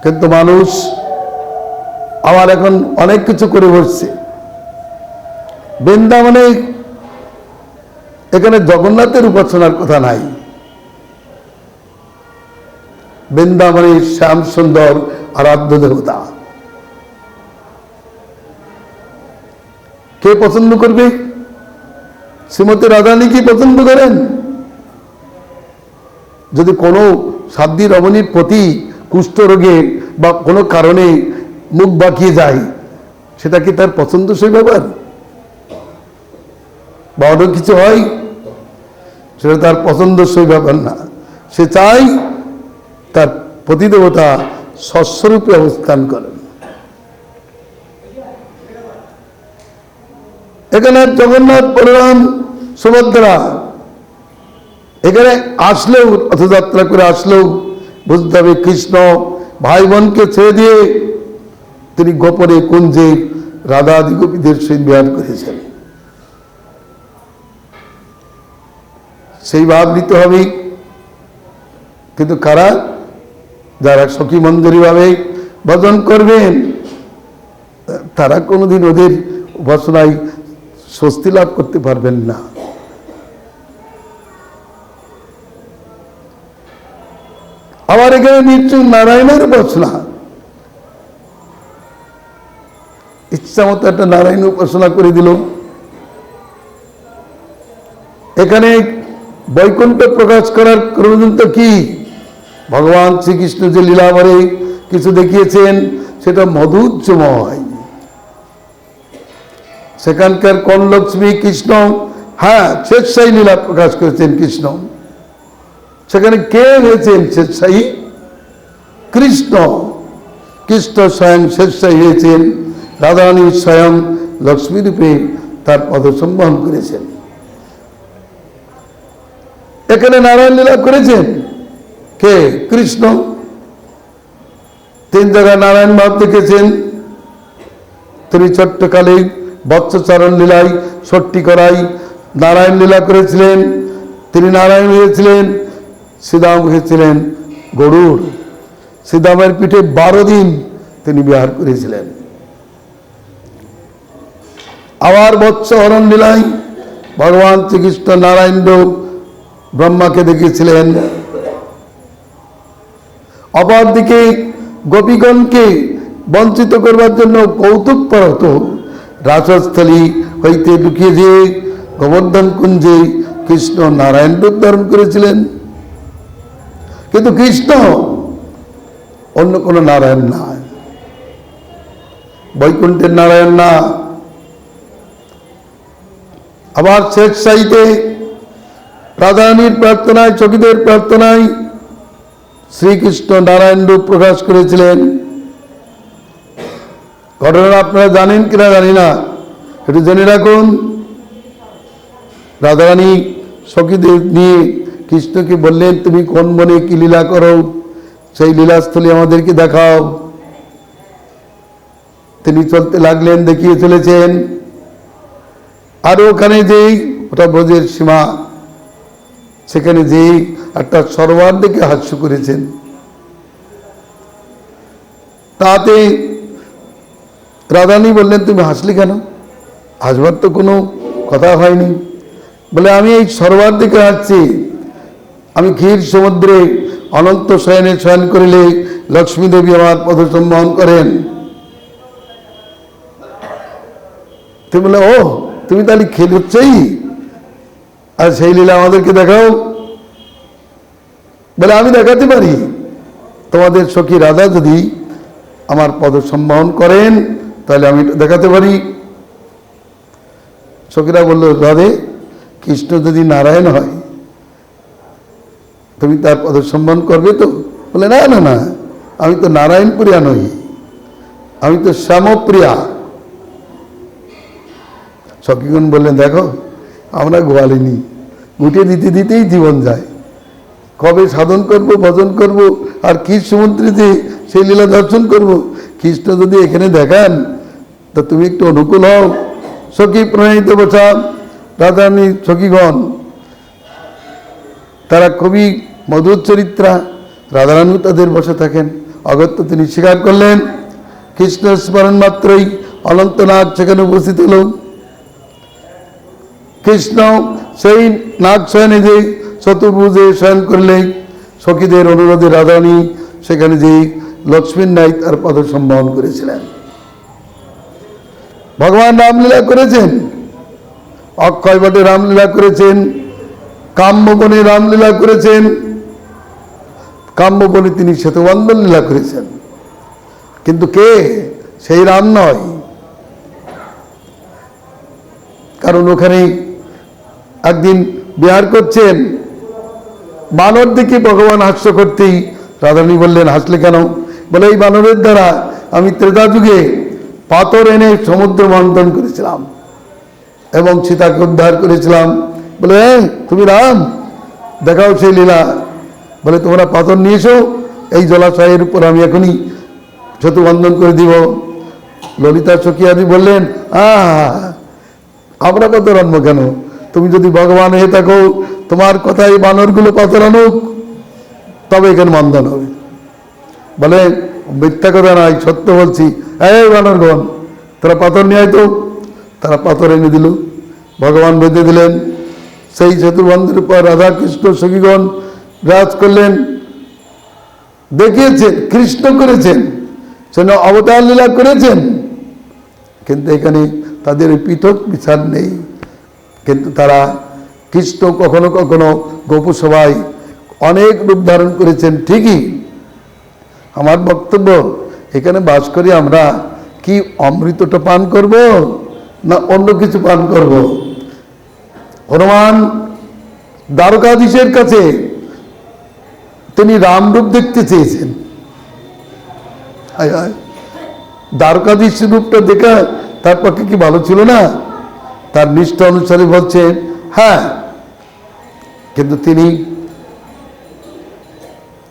[SPEAKER 1] কিন্তু মানুষ আবার এখন অনেক কিছু করে বসছে। বৃন্দাবনে এখানে জগন্নাথের উপাসনার কথা নাই। বৃন্দাবনে শ্যাম সুন্দর আরাধ্য দেবতা। কে পছন্দ করবে? শ্রীমতী রাধারানী কি পছন্দ করেন? যদি কোনো সাধ্বী রমণীর প্রতি কুষ্ঠ রোগে বা কোনো কারণে মুখ বাঁকিয়ে যায়, সেটা কি তার পছন্দসই ব্যাপার? বা অন্য কিছু হয়, সেটা তার পছন্দসই ব্যাপার না। সে চাই তার প্রতিদেবতা সস্বরূপে অবস্থান করেন। এখানে জগন্নাথ, বলরাম, সুভদ্রা এখানে আসলেও, রথযাত্রা করে আসলেও বুঝতে হবে কৃষ্ণ ভাই বোনকে ছেড়ে দিয়ে তিনি গোপনে কুঞ্জে রাধাদি গোপীদের সহিত বিহার করেছেন। সেই ভাব নিতে হবে। কিন্তু কারা? যারা সখী মন্দিরী ভাবে ভজন করবেন, তারা কোনোদিন ওদের উপাসনায় স্বস্তি লাভ করতে পারবেন না। আবার এখানে নিশ্চয় নারায়ণের উপাসনা, ইচ্ছা মতো একটা নারায়ণ উপাসনা করে দিল। এখানে বৈকুণ্ঠ প্রকাশ করার পর্যন্ত কি ভগবান শ্রীকৃষ্ণ যে লীলাভরে কিছু দেখিয়েছেন সেটা মধুজ্জময়। সেখানকার কনলক্ষ্মী কৃষ্ণ, হ্যাঁ, স্বেচ্ছাই লীলা প্রকাশ করেছেন কৃষ্ণ। সেখানে কে হয়েছেন স্বেচ্ছায়ী? কৃষ্ণ। কৃষ্ণ স্বয়ং স্বেচ্ছায়ী হয়েছেন, রাধারানী স্বয়ং লক্ষ্মী রূপে তার পদসম্বহন করেছেন। এখানে নারায়ণ লীলা করেছেন কে? কৃষ্ণ। 3 জায়গায় নারায়ণ ভাব দেখেছেন। তিনি ছোট্টকালে বৎসচরণ লীলায় ষষ্ঠী করাই নারায়ণ লীলা করেছিলেন। তিনি নারায়ণ হয়েছিলেন। শ্রীদাম হয়েছিলেন গরুড়। শ্রীদামের পিঠে 12 দিন তিনি বিহার করেছিলেন। আবার বৎস হরণ লীলায় ভগবান শ্রীকৃষ্ণ নারায়ণ ব্রহ্মাকে দেখিয়েছিলেন। অপরদিকে গোপীগণকে বঞ্চিত করবার জন্য কৌতুক পরত রাজস্থলী হইতে ঢুকিয়ে যে গোবর্ধন কুঞ্জে কৃষ্ণ নারায়ণ রূপ ধারণ করেছিলেন। কিন্তু কৃষ্ণ অন্য কোনো নারায়ণ না, বৈকুণ্ঠের নারায়ণ না। আবার স্বেচ্ছায়ীতে রাধারানীর প্রার্থনায়, চকিদের প্রার্থনায় শ্রীকৃষ্ণ নারায়ণ রূপ প্রকাশ করেছিলেন। ঘটনা আপনারা জানেন কিনা জানি না, একটু জেনে রাখুন। রাধারানী সখীদের নিয়ে কৃষ্ণকে বললেন, তুমি কোন বনে কি লীলা করো, সেই লীলাস্থলী আমাদেরকে দেখাও। তিনি চলতে লাগলেন, দেখিয়ে চলেছেন। আর ওখানে যেই ওটা ব্রজের সীমা, সেখানে যেই একটা সরোবর দেখে হাস্য করেছেন। তাতে রাধারানী বললেন, তুমি হাসলি কেন? হাসবার তো কোনো কথা হয়নি। বলে, আমি এই সরোবর দিকে হাসছি। আমি ক্ষীর সমুদ্রে অনন্ত শয়নে শয়ন করিলে লক্ষ্মী দেবী আমার পদসম্বহন করেন। তুমি বলে, ও তুমি তাহলে খেলছেই, আর সেই লীলা আমাদেরকে দেখাও। বলে, আমি দেখাতে পারি। তোমাদের সখী রাধা যদি আমার পদসম্বহন করেন তাহলে আমি দেখাতে পারি। সখীরা বলল, রাধে, কৃষ্ণ যদি নারায়ণ হয় তুমি তার পদসম্বহন করবে তো? বলে, না না না, আমি তো নারায়ণ প্রিয়া নই, আমি তো শ্যামপ্রিয়া। সখীগণ বললেন, দেখো আমরা গোয়ালিনী, গুটিয়ে দিতে দিতেই জীবন যায়। কবে সাধন করব, ভজন করব, আর ক্ষীর সমুদ্রেতে সেই লীলা দর্শন করব। কৃষ্ণ যদি এখানে দেখান তা তুমি একটু অনুকূল হও। সখী প্রণয়িত বসা রাধারানী সখীগণ, তারা খুবই মধুর চরিত্রা। রাধারানী তাদের বসে থাকেন। অগত্য তিনি স্বীকার করলেন। কৃষ্ণ স্মরণ মাত্রই অনন্তনাগ সেখানে উপস্থিত হল। কৃষ্ণ সেই নাগ শয়নে যে চতুর্ভুজে শয়ন করলে সখীদের অনুরোধে রাধারানী সেখানে যে লক্ষ্মীর ন্যায় তার পদসম্বহন করেছিলেন। ভগবান রামলীলা করেছেন, অক্ষয় বটে রামলীলা করেছেন, কাম্যবনে রামলীলা করেছেন। কাম্যবনে তিনি সেতুবন্ধন লীলা করেছেন। কিন্তু কে? সেই রাম নয়। কারণ ওখানে একদিন বিহার করছেন, বানর দিকে ভগবান হাস্য করতেই রাধারানী বললেন, হাসলে কেন? বলে, এই বানরের দ্বারা আমি ত্রেতা যুগে পাথর এনে সমুদ্র মন্থন করেছিলাম এবং সীতাকে উদ্ধার করেছিলাম। বলে, তুমি রাম, দেখাও সেই লীলা। বলে, তোমরা পাথর নিয়ে এসো, এই জলাশয়ের উপর আমি এখনই সেতু বন্ধন করে দিব। ললিতা সখী বললেন, আমরা পাথর আনবো কেন? তুমি যদি ভগবান হয়ে থাকো, তোমার কথাই বানরগুলো পাথর আনুক, তবে এখানে বন্ধন হবে। বলে, মিথ্যা কথা নয়, সত্য বলছি। এই বানরগণ, তারা পাথর নিয়ে আয় তো। তারা পাথর এনে দিল, ভগবান বেঁধে দিলেন। সেই সেতুবন্ধের উপর রাধা কৃষ্ণ সখীগণ বিরাজ করলেন। দেখিয়েছেন, কৃষ্ণ করেছেন, সেজন্য অবতার লীলা করেছেন, কিন্তু এখানে তাদের পৃথক বিচার নেই। কিন্তু তারা কৃষ্ণ কখনো কখনো গোপসভায় অনেক রূপ ধারণ করেছেন ঠিকই। আমার বক্তব্য, এখানে বাস করি আমরা, কি অমৃতটা পান করব না অন্য কিছু পান করব? হনুমান দ্বারকাধীশের কাছে তিনি রামরূপ দেখতে চেয়েছেন। দ্বারকাধীশ রূপটা দেখা তার পক্ষে কি ভালো ছিল না? তার নিষ্ঠা অনুসারে বলছে হ্যাঁ, কিন্তু তিনি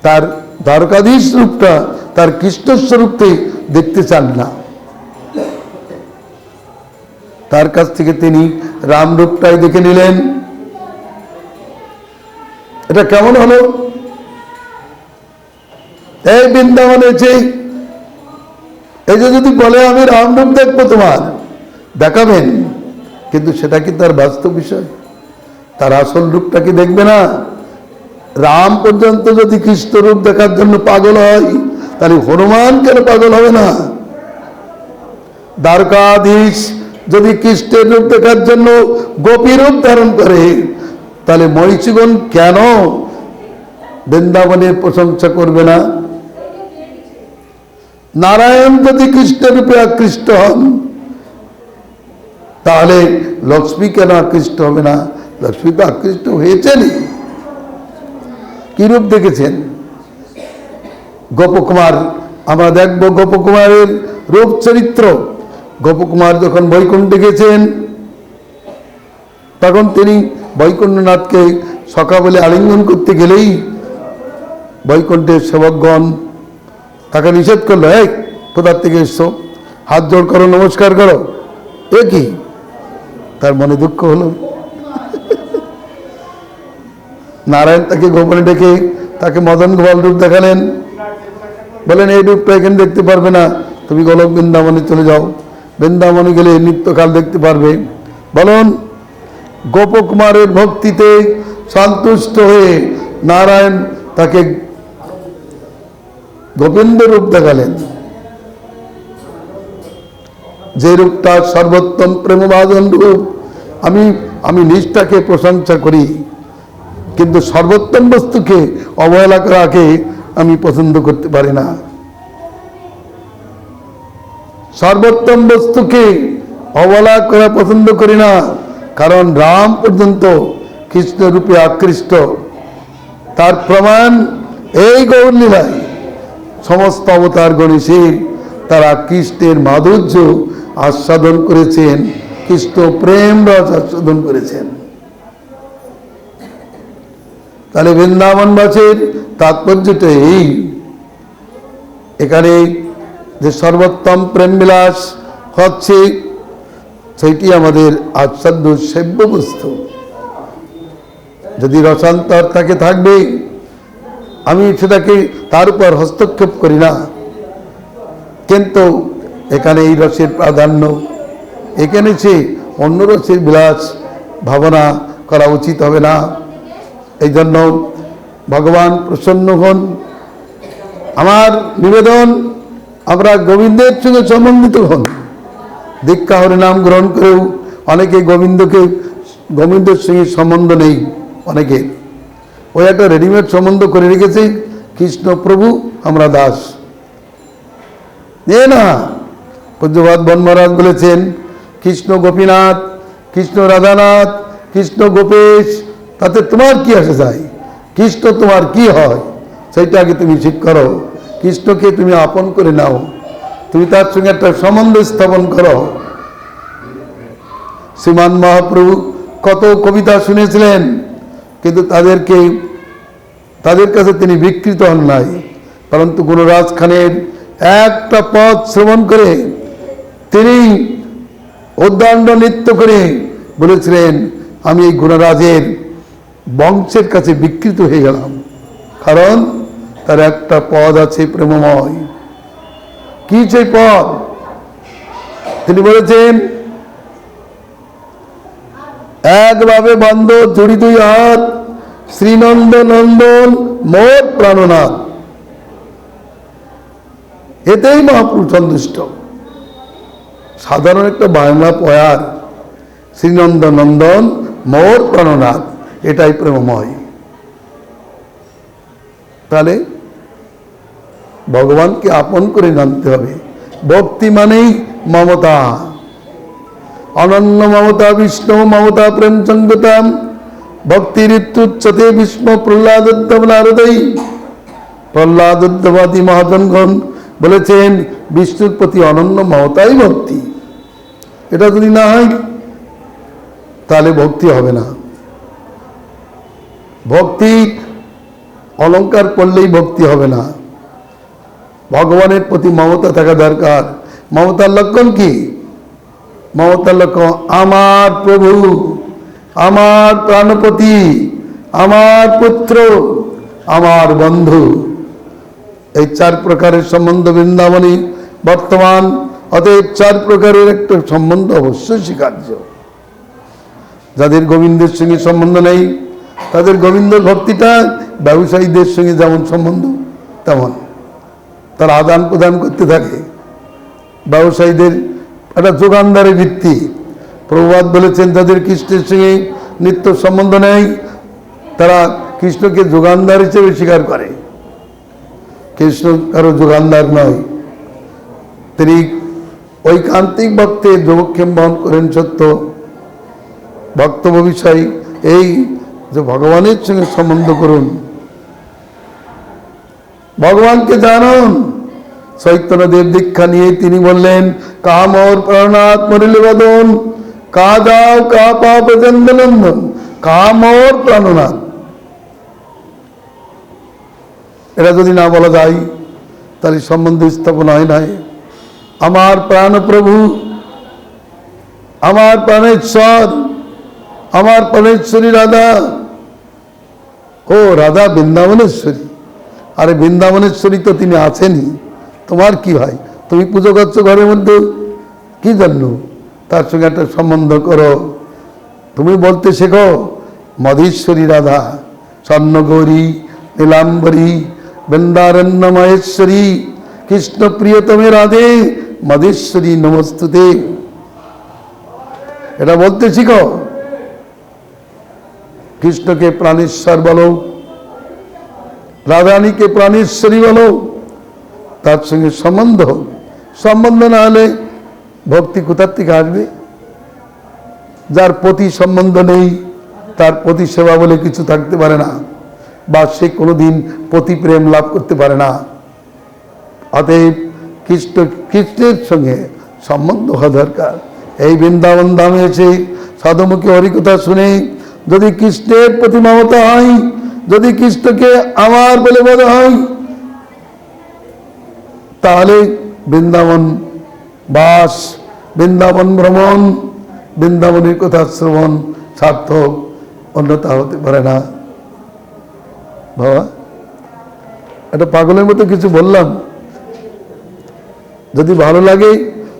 [SPEAKER 1] তার দ্বারকাধীশ রূপটা তার কৃষ্ণ স্বরূপকে দেখতে চান না। তার কাছ থেকে তিনি রাম রূপটাই দেখে নিলেন। এটা কেমন হলো? এই বৃন্দাবনে এই যে যদি বলে আমি রাম রূপ দেখবো, তোমার দেখাবেন, কিন্তু সেটা কি তার বাস্তব বিষয়? তার আসল রূপটা কি দেখবে না? রাম পর্যন্ত যদি কৃষ্ণ রূপ দেখার জন্য পাগল হয়, তাহলে হনুমান কেন পাগল হবে না? দ্বারকাধীশ যদি কৃষ্ণের রূপ দেখার জন্য গোপী রূপ ধারণ করে, তাহলে মহিষীগণ কেন বৃন্দাবনের প্রশংসা করবে না? নারায়ণ যদি কৃষ্ণের রূপে আকৃষ্ট হন, তাহলে লক্ষ্মী কেন আকৃষ্ট হবে না? লক্ষ্মী তো আকৃষ্ট হয়েছেনই। কি রূপ দেখেছেন? গোপকুমার, আমরা দেখব গোপকুমারের রূপ চরিত্র। গোপকুমার যখন বৈকুণ্ঠে গেছেন, তখন তিনি বৈকুণ্ঠনাথকে সখা বলে আলিঙ্গন করতে গেলেই বৈকুণ্ঠের সেবকগণ তাকে নিষেধ করলো, এই কোথার থেকে এসছো, হাত জোড় করো, নমস্কার করো। এ কি? তার মনে দুঃখ হলো। নারায়ণ তাকে গোপনে ডেকে তাকে মদন গোপাল রূপ দেখালেন, বলেন এই রূপটা এখানে দেখতে পারবে না, তুমি গোলক বৃন্দাবনে চলে যাও, বৃন্দাবনে গেলে নিত্যকাল দেখতে পারবে। বলুন, গোপকুমারের ভক্তিতে সন্তুষ্ট হয়ে নারায়ণ তাকে গোবিন্দ রূপ দেখালেন, যে রূপটা সর্বোত্তম প্রেমভাজন রূপ। আমি নিষ্ঠাকে প্রশংসা করি, কিন্তু সর্বোত্তম বস্তুকে অবহেলা করাকে আমি পছন্দ করতে পারি না। সর্বোত্তম বস্তুকে অবহেলা করা পছন্দ করি না, কারণ রাম পর্যন্ত কৃষ্ণ রূপে আকৃষ্ট। তার প্রমাণ এই গৌরলীলায় সমস্ত অবতার গণেশে তারা কৃষ্ণের মাধুর্য আস্বাদন করেছেন, কৃষ্ণ প্রেম রস আস্বাদন করেছেন। তাহলে বৃন্দাবনবাসীর তাৎপর্যটা এই, এখানে যে সর্বোত্তম প্রেম বিলাস হচ্ছে, সেইটি আমাদের আস্বাদ্য সেব্য বস্তু। যদি রসান্তর থাকে থাকবে, আমি সেটাকে তার উপর হস্তক্ষেপ করি না, কিন্তু এখানে এই রসের প্রাধান্য, এখানে সে অন্য রসের বিলাস ভাবনা করা উচিত হবে না। এই জন্য ভগবান প্রসন্ন হন। আমার নিবেদন, আমরা গোবিন্দের সঙ্গে সম্বন্ধিত হন। দীক্ষা হরিনাম গ্রহণ করেও অনেকে গোবিন্দের সঙ্গে সম্বন্ধ নেই। অনেকে ওই একটা রেডিমেড সম্বন্ধ করে রেখেছে, কৃষ্ণ প্রভু, আমরা দাস। না, পূজ্যপাদ বনমহারাজ বলেছেন, কৃষ্ণ গোপীনাথ, কৃষ্ণ রাধানাথ, কৃষ্ণ গোপেশ, তাতে তোমার কি আসে যায়? কৃষ্ণ তোমার কি হয় সেইটা আগে তুমি ঠিক করো। কৃষ্ণকে তুমি আপন করে নাও, তুমি তার সঙ্গে একটা সম্বন্ধ স্থাপন করো। শ্রীমান মহাপ্রভু কত কবিতা শুনেছিলেন, কিন্তু তাদের কাছে তিনি বিকৃত হন নাই। পরন্তু গুণরাজ খানের একটা পদ শ্রবণ করে তিনি উদ্দণ্ড নৃত্য করে বলেছিলেন, আমি এই গুণরাজের বংশের কাছে বিকৃত হয়ে গেলাম, কারণ তার একটা পদ আছে প্রেমময়। কি সেই পদ? তিনি বলেছেন, একভাবে বন্ধ জড়ি দুই হাত, শ্রীনন্দ নন্দন মোর প্রাণনাথ। এতেই মহাপুরুষ সন্তুষ্ট। সাধারণ একটা বাংলা পয়ার শ্রীনন্দনন্দন মোর প্রাণনাথ, এটাই প্রেমময়। তাহলে ভগবানকে আপন করে জানতে হবে। ভক্তি মানেই মমতা, অনন্য মমতা বিষ্ণু মমতা প্রেম সঙ্গতা ভক্তির ইত্যুচ্যতে ভীষ্ম প্রহ্লাদোদ্ধব নারদই। প্রহ্লাদোদ্ধবাদী মহাজনগণ বলেছেন বিষ্ণুর প্রতি অনন্য মমতাই ভক্তি। এটা যদি না হয় তাহলে ভক্তি হবে না। ভক্তি অলঙ্কার করলেই ভক্তি হবে না, ভগবানের প্রতি মমতা থাকা দরকার। মমতার লক্ষণ কি? মমতার লক্ষণ আমার প্রভু, আমার প্রাণপতি, আমার পুত্র, আমার বন্ধু। এই চার প্রকারের সম্বন্ধ বৃন্দাবনী বর্তমান। অতএব চার প্রকারের একটা সম্বন্ধ অবশ্যই স্বীকার্য। যাদের গোবিন্দের সঙ্গে সম্বন্ধ নেই তাদের গোবিন্দ ভক্তিটা ব্যবসায়ীদের সঙ্গে যেমন সম্বন্ধ তেমন, তারা আদান প্রদান করতে থাকে। ব্যবসায়ীদের একটা যোগানদারি ভিত্তি। প্রভুপাদ বলেছেন যাদের কৃষ্ণের সঙ্গে নিত্য সম্বন্ধ নেই তারা কৃষ্ণকে যোগানদার হিসেবে স্বীকার করে। কৃষ্ণ কারো যোগানদার নয়, তিনি ঐকান্তিক ভক্তের যোগক্ষেম বহন করেন সত্য। বক্তব্য বিষয় এই যে ভগবানের সঙ্গে সম্বন্ধ করুন, ভগবানকে জানুন। চৈতন্যদেব দীক্ষা নিয়ে তিনি বললেন কামর প্রাণনাথ মরিলে বদন কা যাও কা পাও প্রচন্ডনন্দন কামর প্রাণনাথ। এটা যদি না বলা যায় তাহলে সম্বন্ধ স্থাপন হয় নাই। আমার প্রাণ প্রভু, আমার প্রাণেশ্বর, আমার প্রাণেশ্বরী রাধা। ও রাধা বৃন্দাবনেশ্বরী। আরে বৃন্দাবনেশ্বরী তো তিনি আছেনই, তোমার কি হয়? তুমি পুজো করছো ঘরের মধ্যে, কি জন্য? তার সঙ্গে একটা সম্বন্ধ করো। তুমি বলতে শেখো মধীশ্বরী রাধা, স্বর্ণগৌরী, নীলাম্বরী, বৃন্দারণ্য মহেশ্বরী, কৃষ্ণ প্রিয়তমে রাধে মধীশ্বরী নমস্তুতে। এটা বলতে শিখো। কৃষ্ণকে প্রাণেশ্বর বলো, রাধারানীকে প্রাণেশ্বরী বলো, তার সঙ্গে সম্বন্ধ। সম্বন্ধ না হলে ভক্তি কোথার থেকে আসবে? যার প্রতি সম্বন্ধ নেই তার প্রতি সেবা বলে কিছু থাকতে পারে না, বা সে কোনোদিন প্রতি প্রেম লাভ করতে পারে না। অতএব কৃষ্ণের সঙ্গে সম্বন্ধ হওয়া দরকার। এই বৃন্দাবন ধামে এসে সাধুমুখী হরিকথা শুনে যদি কৃষ্ণের প্রতি মমতা হয়, যদি কৃষ্ণকে আমার বলে মনে হয়, তাহলে বৃন্দাবন বাস, বৃন্দাবন ভ্রমণ, বৃন্দাবনের কথা শ্রবণ সার্থক, অন্যতা হতে পারে না। বাবা, এটা পাগলের মতো কিছু বললাম, যদি ভালো লাগে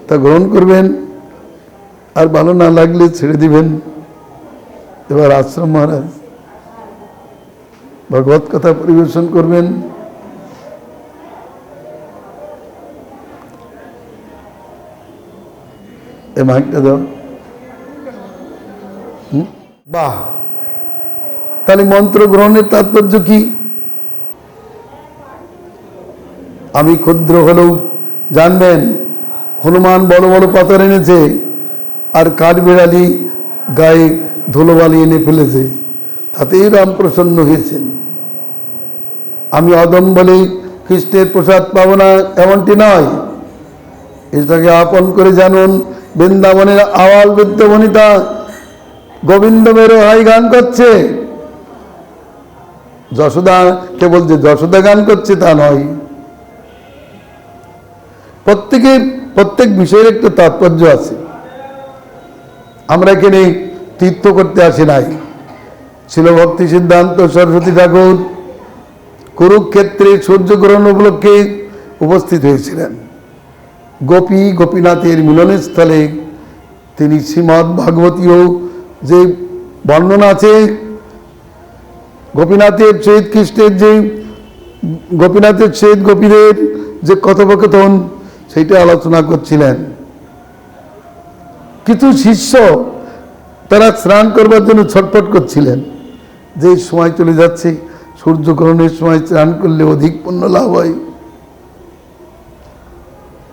[SPEAKER 1] তা গ্রহণ করবেন, আর ভালো না লাগলে ছেড়ে দিবেন। এবার আশ্রম মহারাজ ভগবত কথা পরিবেশন করবেন। এ মাইকটা দাও। বাহ, তাহলে মন্ত্র গ্রহণের তাৎপর্য কি? আমি ক্ষুদ্র হলেও জানবেন হনুমান বড় বড় পাথর এনেছে, আর কাঠবিড়ালি গায়ে ধুলোবালি এনে ফেলেছে, তাতেই রাম প্রসন্ন হয়েছেন। আমি অদম বলে কৃষ্ণের প্রসাদ পাব না এমনটি নয়। এটাকে আপন করে জানুন। বৃন্দাবনের আওয়াল বৃদ্ধ বনিতা গোবিন্দ মেরো হাই গান করছে। যশোদা কেবল যে যশোদা গান করছে তা নয়, প্রত্যেক বিষয়ের একটা তাৎপর্য আছে। আমরা এখানে তীর্থ করতে আসি নাই। ছিল ভক্তি সিদ্ধান্ত সরস্বতী ঠাকুর কুরুক্ষেত্রে সূর্যগ্রহণ উপলক্ষে উপস্থিত হয়েছিলেন। গোপীনাথের মিলনের স্থলে তিনি শ্রীমদ্ ভাগবতীয় যে বর্ণনা আছে, গোপীনাথের সহিত কৃষ্ণের যে গোপীনাথের সহিত গোপীদের যে কথোপকথন সেইটা আলোচনা করছিলেন। কিছু শিষ্য তারা স্নান করবার জন্য ছটফট করছিলেন, যে সময় চলে যাচ্ছে, সূর্যগ্রহণের সময় স্নান করলে অধিক পুণ্য লাভ হয়।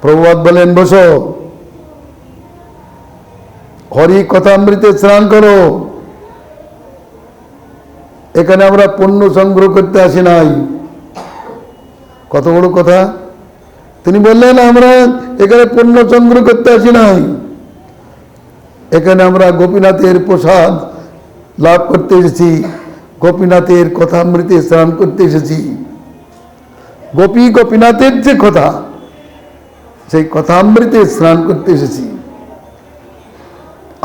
[SPEAKER 1] প্রভুপাদ বলেন, বসো, হরি কথামৃতে স্নান করো। এখানে আমরা পুণ্য সংগ্রহ করতে আসি নাই। কত বড় কথা! তিনি বললেন, আমরা এখানে পুণ্য সংগ্রহ করতে আসি নাই, এখানে আমরা গোপীনাথের প্রসাদ লাভ করতে এসেছি, গোপীনাথের কথামৃতে স্নান করতে এসেছি। গোপীনাথের যে কথা, সেই কথামৃতে স্নান করতে এসেছি।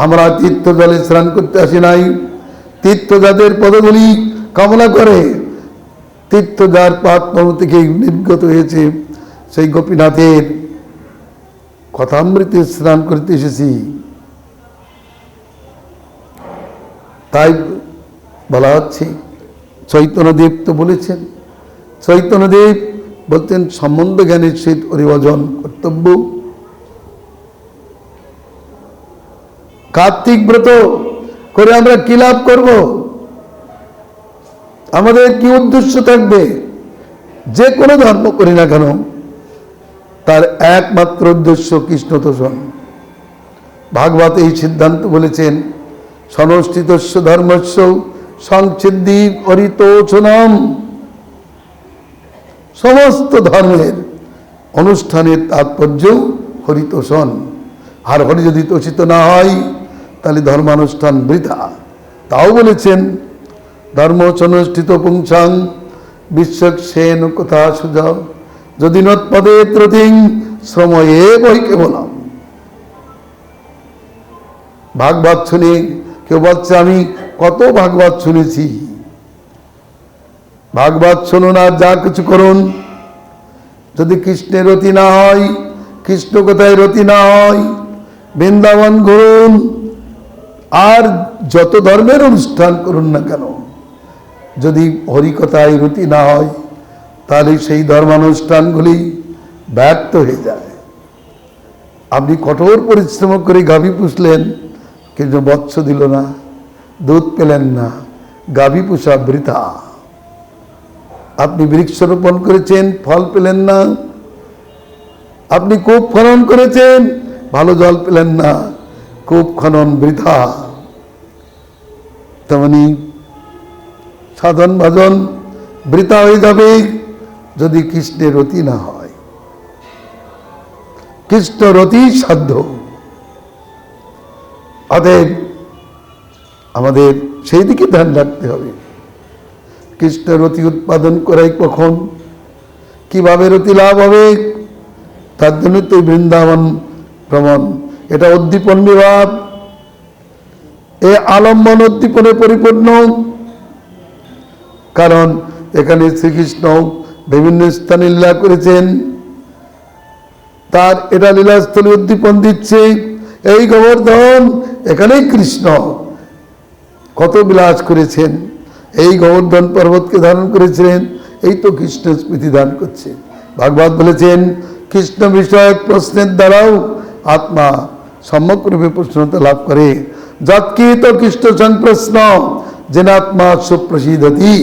[SPEAKER 1] আমরা তীর্থ জলে স্নান করতে আসি নাই। তীর্থ যাদের পদধূলি কামনা করে, তীর্থ যার পাক পদ্ম থেকে নির্গত হয়েছে, সেই গোপীনাথের কথামৃতে স্নান করতে এসেছি। তাই বলা হচ্ছে, চৈতন্যদেব তো বলেছেন, চৈতন্যদেব বলতেন, সম্বন্ধ জ্ঞানের সহিত হরিভজন কর্তব্য। কার্তিক ব্রত করে আমরা কি লাভ করব? আমাদের কি উদ্দেশ্য থাকবে? যে কোনো ধর্ম করি না কেন, তার একমাত্র উদ্দেশ্য কৃষ্ণ তোষণ। ভাগবত এই সিদ্ধান্ত বলেছেন, সনষ্ঠিতস্য ধর্মস্য সংচ্ছেদ্যি হরিতোষণম। সমস্ত ধর্মের অনুষ্ঠানের তাৎপর্য হরিতোষণ। আর হরি যদি তোষিত না হয়, তাহলে ধর্মানুষ্ঠান বৃথা। তাও বলেছেন, ধর্ম অনুষ্ঠিত পুংসাং বিশ্বক্সেন কথা সুজা যদি নৎপদে ত্রতিং শ্রময়ে বই কেবলম। ভাগবত শুনে কেউ বলছে, আমি কত ভাগবত শুনেছি। ভাগবত শুনুন আর যা কিছু করুন, যদি কৃষ্ণের রতি না হয়, কৃষ্ণ কথায় রতি না হয়, বৃন্দাবন ঘুরুন আর যত ধর্মের অনুষ্ঠান করুন না কেন, যদি হরিকথায় রতি না হয়, তাহলে সেই ধর্মানুষ্ঠানগুলি ব্যর্থ হয়ে যায়। আপনি কঠোর পরিশ্রম করে গাভী পুষলেন, কিন্তু বৎস দিল না, দুধ পেলেন না, গাভী পুষা বৃথা। আপনি বৃক্ষরোপণ করেছেন, ফল পেলেন না। আপনি কূপ খনন করেছেন, ভালো জল পেলেন না, কূপ খনন বৃথা। তেমনি সাধন ভজন বৃথা হয়ে যাবে যদি কৃষ্ণের রতি না হয়। কৃষ্ণ রতি সাধ্য। অতএব আমাদের সেই দিকে ধ্যান রাখতে হবে। কৃষ্ণ রতি উৎপাদন করাই কখন, কিভাবে রতি লাভ হবে, তার জন্য তো বৃন্দাবন ভ্রমণ। এটা উদ্দীপন বিভাগ, এ আলম্বন উদ্দীপনে পরিপূর্ণ। কারণ এখানে শ্রীকৃষ্ণ বিভিন্ন স্থানে লীলা করেছেন, তার এটা লীলাস্থলী উদ্দীপন দিচ্ছে। এই গোবর্ধন, এখানেই কৃষ্ণ কত বিলাস করেছেন, এই গোবর্ধন পর্বতকে ধারণ করেছিলেন, এই তো কৃষ্ণ স্মৃতি দান করছে। ভাগবত বলেছেন, কৃষ্ণ বিষয়ক প্রশ্নের দ্বারাও আত্মা সম্যকরূপে প্রশ্নতা লাভ করে। যৎকৃত কৃষ্ণ সংপ্রশ্ন জেনাত্মা সুপ্রসিদ্ধতি।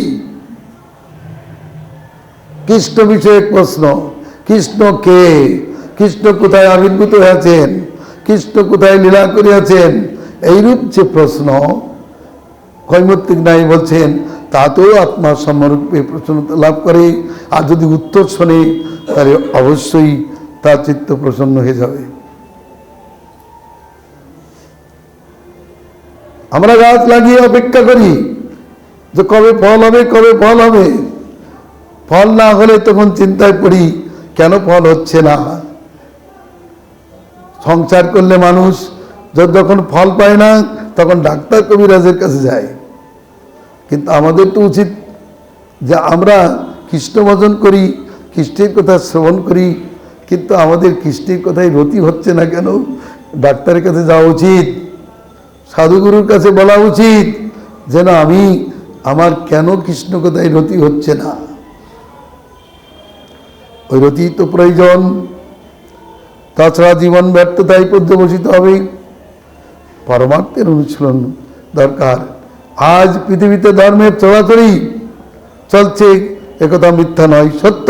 [SPEAKER 1] কৃষ্ণ বিষয়ক প্রশ্ন, কৃষ্ণ কে, কৃষ্ণ কোথায় আবির্ভূত হয়েছেন, কৃষ্ণ কোথায় লীলা করিয়াছেন, এইরূপ যে প্রশ্ন কৈমত্তিক নাই বলছেন, তাতেও আত্মা সম্যকরূপে প্রসন্নতা লাভ করে। আর যদি উত্তর শোনে, তাহলে অবশ্যই তার চিত্ত প্রসন্ন হয়ে যাবে। আমরা গাছ লাগিয়ে অপেক্ষা করি যে কবে ফল হবে, কবে ফল হবে। ফল না হলে তখন চিন্তায় পড়ি, কেন ফল হচ্ছে না। সংসার করলে মানুষ যখন ফল পায় না, তখন ডাক্তার কবিরাজের কাছে যায়। কিন্তু আমাদের তো উচিত যে আমরা কৃষ্ণ ভজন করি, কৃষ্ণের কথা শ্রবণ করি, কিন্তু আমাদের কৃষ্ণের কথাই রতি হচ্ছে না কেন, ডাক্তারের কাছে যাওয়া উচিত, সাধুগুরুর কাছে বলা উচিত যে না, আমার কেন কৃষ্ণ কথায় রতি হচ্ছে না। ওই রতি তো প্রয়োজন। তাছাড়া জীবন ব্যর্থতায় পর্যবসিত হবে। পরমার্থের অনুশীলন দরকার। আজ পৃথিবীতে ধর্মের চলাচলই চলছে, একথা মিথ্যা নয়, সত্য।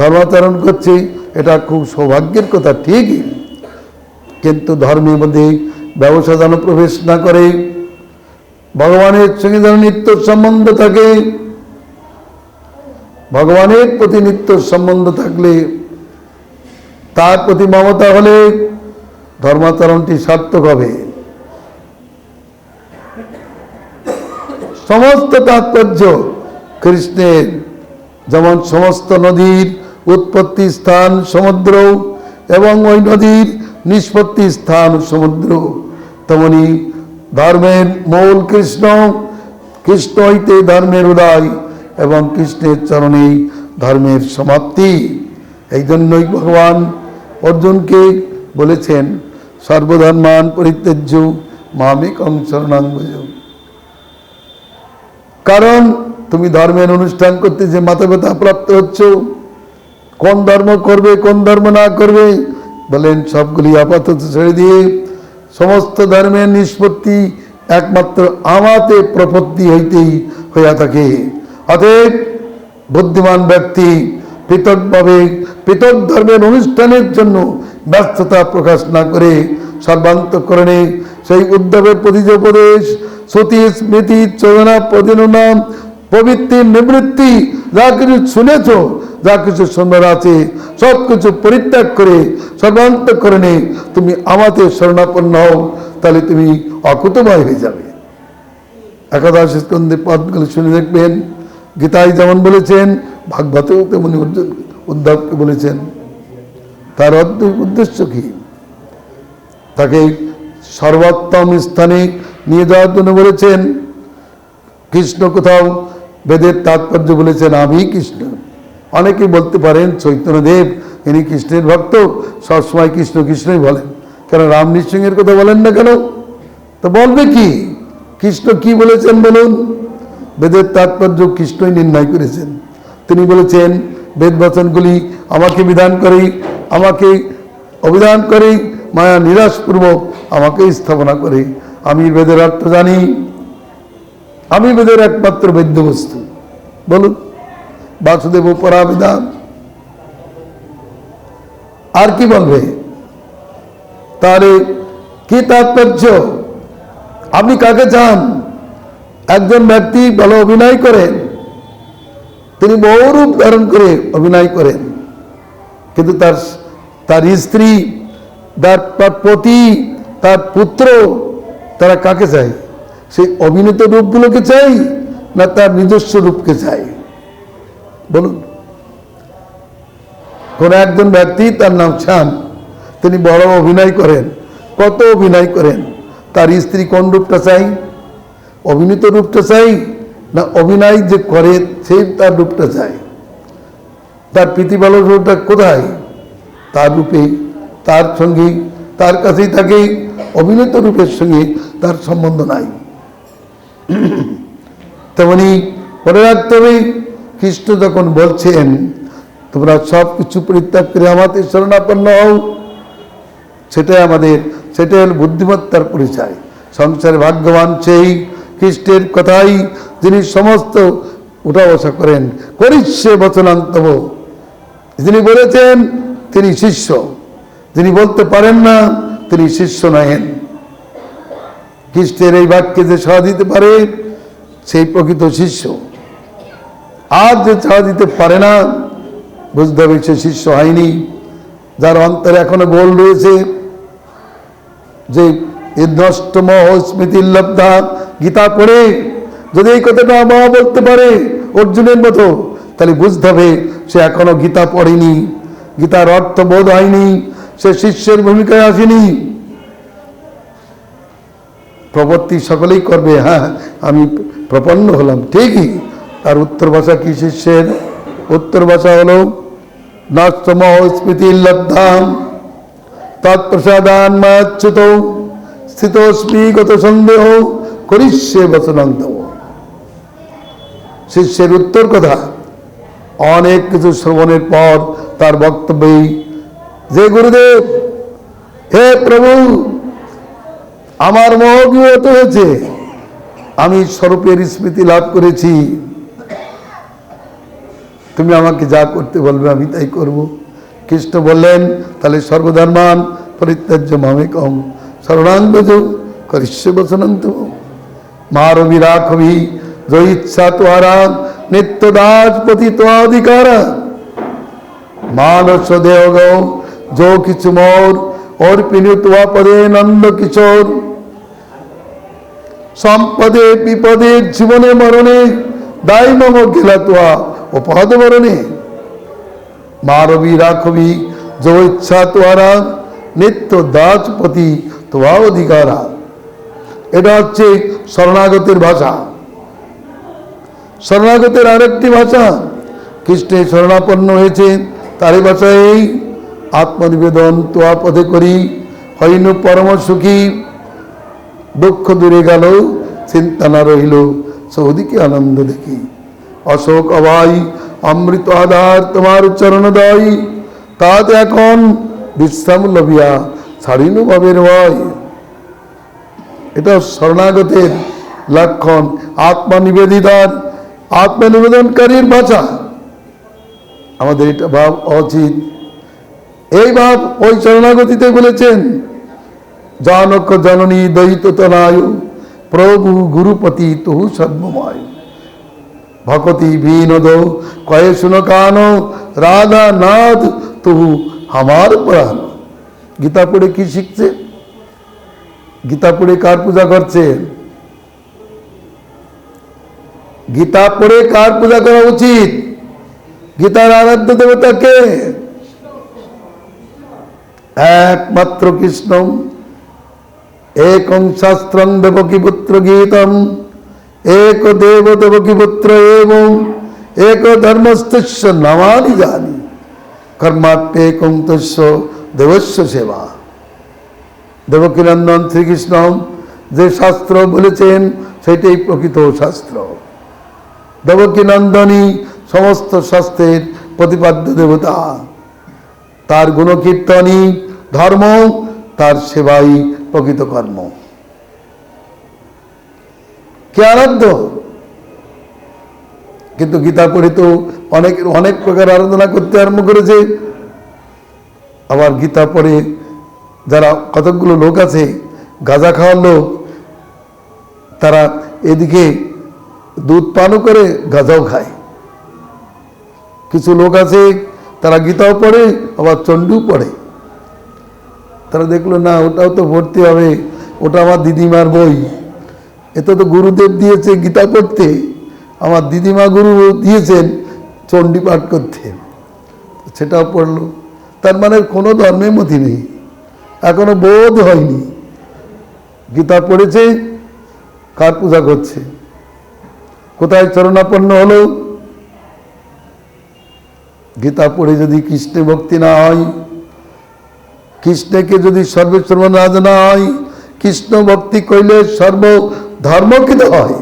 [SPEAKER 1] ধর্মাচরণ করছে, এটা খুব সৌভাগ্যের কথা, ঠিকই। কিন্তু ধর্মের মধ্যে ব্যবসা যেন প্রবেশ না করে, ভগবানের সঙ্গে যেন নিত্য সম্বন্ধ থাকে। ভগবানের প্রতি নিত্য সম্বন্ধ থাকলে, তার প্রতি মমতা হলে ধর্মাচরণটি সার্থক হবে। সমস্ত তাৎপর্য কৃষ্ণের। যেমন সমস্ত নদীর উৎপত্তি স্থান সমুদ্র এবং ওই নদীর নিষ্পত্তি স্থান সমুদ্র, তেমনি ধর্মের মূল কৃষ্ণ। কৃষ্ণ হইতে ধর্মের উদয় এবং কৃষ্ণের চরণেই ধর্মের সমাপ্তি। এই জন্যই ভগবান অর্জুনকে বলেছেন, সর্বধর্মান পরিত্যজ্য মামেকং শরণং ভজ। কারণ তুমি ধর্মের অনুষ্ঠান করতে যে মাথা ব্যথা প্রাপ্ত হচ্ছ, কোন ধর্ম করবে কোন ধর্ম না করবে, বলেন সবগুলি আপাতত ছেড়ে দিয়ে সমস্ত ধর্মের নিষ্পত্তি একমাত্র আমাতে প্রপত্তি হইতেই হইয়া থাকে। অতএব বুদ্ধিমান ব্যক্তি পৃথকভাবে পৃথক ধর্মের অনুষ্ঠানের জন্য ব্যস্ততা প্রকাশ না করে সর্বান্তঃকরণে সেই উদ্ধবের প্রতিযোপদেশ শ্রুতি স্মৃতি চোদনা প্রতিনাম প্রবৃত্তির নিবৃত্তি যা কিছু শুনেছ, যা কিছু সুন্দর আছে, সব কিছু পরিত্যাগ করে সর্বান্তঃকরণে তুমি আমাতে শরণাপন্ন হও, তাহলে তুমি অকুতময় হয়ে যাবে। একাদশ স্কন্ধে পদগুলো শুনে দেখবেন। গীতায় যেমন বলেছেন, ভাগবতেও তেমনি উদ্ধবকে বলেছেন। তার উদ্দেশ্য কি? তাকে সর্বোত্তম স্থানে নিয়ে যাওয়ার জন্য বলেছেন। কৃষ্ণ কোথাও বেদের তাৎপর্য বলেছেন আমি কৃষ্ণ। অনেকে বলতে পারেন চৈতন্যদেব ইনি কৃষ্ণের ভক্ত, সবসময় কৃষ্ণ কৃষ্ণই বলেন, কেন রাম নৃসিংহের কথা বলেন না কেন? তো বলবে কি? কৃষ্ণ কি বলেছেন বলুন? বেদের তাৎপর্য কৃষ্ণই নির্ণয় করেছেন। তিনি বলেছেন, বেদ বচনগুলি আমাকে বিধান করে, আমাকে অভিধান করে, মায়া নিরাশপূর্বক আমাকে স্থাপনা করে। আমি বেদের অর্থ জানি, আমি বেদের একমাত্র বেদ্য বস্তু। বলুন, বাসুদেব পরাবিধান। আর কি বলবে? তাহলে কি তাৎপর্য? আপনি কাকে চান? একজন ব্যক্তি ভালো অভিনয় করেন, তিনি বহুরূপ ধারণ করে অভিনয় করেন, কিন্তু তার স্ত্রী, তার পতি, তার পুত্র, তারা কাকে চাই? সেই অভিনীত রূপগুলোকে চাই না তার নিজস্ব রূপকে চাই? বলুন। কোন একজন ব্যক্তি, তার নাম শ্যাম, তিনি বড় অভিনয় করেন, কত অভিনয় করেন, তার স্ত্রী কোন রূপটা চাই? অভিনীত রূপটা চাই না অভিনয় যে করে সেই তার রূপটা চাই? তার প্রীতিবালক রূপটা কোথায়? তার রূপে, তার সঙ্গে, তার কাছেই থাকে। অভিনীত রূপের সঙ্গে তার সম্বন্ধ নাই। তেমনি মনে রাখতে হবে, কৃষ্ণ যখন বলছেন তোমরা সব কিছু পরিত্যাগ করে আমাদের শরণাপন্ন হও, সেটাই হল বুদ্ধিমত্তার পরিচয়। সংসারে ভাগ্যবান সেই কৃষ্ণের কথাই যিনি সমস্ত উঠা বসা করেন। করিষ্যে বচনান্তব, যিনি বলেছেন তিনি শিষ্য, যিনি বলতে পারেন না তিনি শিষ্য নহেন। কৃষ্ণের এই বাক্যে যে সাড়া দিতে পারে সেই প্রকৃত শিষ্য। আর যে সাড়া দিতে পারে না, বুঝতে হবে সে শিষ্য হয়নি। যার অন্তরে এখনো গোল রয়েছে যে নষ্ট মোহ স্মৃতির লব্ধা, গীতা পড়ে যদি এই কথাটা মা বলতে পারে অর্জুনের মতো, তাহলে বুঝতে হবে সে এখনো গীতা পড়েনি, গীতার অর্থ বোধ হয়নি, সে শিষ্যের ভূমিকায় আসেনি। প্রবর্তী সকলেই করবে, হ্যাঁ আমি প্রপন্ন হলাম, ঠিকই। তার উত্তর ভাষা কি শিষ্যের? উত্তর ভাষা হলো নষ্ট মোহ স্মৃতির লব্ধাম তৎপ্রসাদান মাচ্যুত স্থিতস্মি গত সন্দেহ করিষ্যে বচনান্তব। শিষ্যের উত্তর কথা অনেক কিছু শ্রবণের পর তার বক্তব্যে, যে গুরুদেব, হে প্রভু, আমার মোহ বিহত হয়েছে, আমি স্বরূপের স্মৃতি লাভ করেছি, তুমি আমাকে যা করতে বলবে আমি তাই করব। কৃষ্ণ বললেন, তাহলে সর্বধর্মান পরিত্যাজ্য মামেকং শরণাঙ্গজ করিষ্য বচনন্ত মারবি রাখবি জয় ইচ্ছা তোহারা নিত্য দাস পতি তোধিকার মানস দেহ যো কিছু মোর অর্পিণী তোয়া পদে নন্দ কিশোর সম্পদে বিপদে জীবনে মরণে দায় মম গেলা তোয়া ও পদ মরণে মারবি রাখবি যো ইচ্ছা তোহারা নিত্য দাসপতি তোয়া অধিকারা। এটা হচ্ছে শরণাগতের ভাষা। শরণাগতের আরেকটি ভাষা, কৃষ্ণে শরণাপন্ন হয়েছে তারই ভাষায় এই আত্মনিবেদন তোয়া পদে করি, হইনু পরম সুখী, দুঃখ দূরে গেল, চিন্তা না রহিল, চৌদিকে আনন্দ দেখি। অশোক অভয় অমৃত আধার তোমার চরণদয়, তাতে এখন বিশ্রাম লভিয়া ছাড়িনু ভাবের ভয়। এটা শরণাগতের লক্ষণ, আত্মনিবেদিতার, আত্মনিবেদনকারীর ভাষা। আমাদের এটা ভাব উচিত। এই ভাব ওই শরণাগতিতে বলেছেন, জানক জননী দয়িত তনায়ু প্রভু গুরুপতি তহু সর্বময় ভকতি বিনোদ কয়ে শুনো কান রাধা নাথ তহু আমার প্রাণ। গীতা পড়ে কি শিখছে? গীতা পড়ে কার পূজা করছে? গীতা পড়ে কার পূজা করা উচিত? গীতার আরাধ্য দেবতা কে? একমাত্র কৃষ্ণ। একং শাস্ত্রং দেবকী পুত্র গীতম এক দেব দেবকী পুত্র এবং এক ধর্মস্তস্য নামানি জানি কর্মাপ্যেকং তস্য দেবস্য সেবা। দেবকীনন্দন শ্রীকৃষ্ণ যে শাস্ত্র বলেছেন সেটাই প্রকৃত শাস্ত্র। দেবকীনন্দনই সমস্ত শাস্ত্রের প্রতিপাদ্য দেবতা। তার গুণকীর্তনই ধর্ম, তার সেবাই প্রকৃত কর্ম। কে আরাধ্য? কিন্তু গীতা পড়ে তো অনেক অনেক প্রকার আরাধনা করতে আরম্ভ করেছে। আবার গীতা পড়ে যারা কতকগুলো লোক আছে, গাঁজা খাওয়ার লোক, তারা এদিকে দুধ পানও করে গাঁজাও খায়। কিছু লোক আছে তারা গীতাও পড়ে আবার চণ্ডীও পড়ে। তারা দেখলো না ওটাও তো পড়তে হবে, ওটা আমার দিদিমার বই, এতে তো গুরুদেব দিয়েছে গীতা পড়তে, আমার দিদিমা গুরু দিয়েছেন চণ্ডী পাঠ করতে, সেটাও পড়লো। তার মানে কোনো ধর্মের মতি নেই, এখনো বোধ হয়নি গীতা পড়েছে কার পূজা করছে, কোথায় চরণাপন্ন হলো। গীতা পড়ে যদি কৃষ্ণে ভক্তি না হয়, কৃষ্ণকে যদি সর্বসর্বনাথ না হয়, কৃষ্ণ ভক্তি কইলে সর্ব ধর্মকৃত হয়,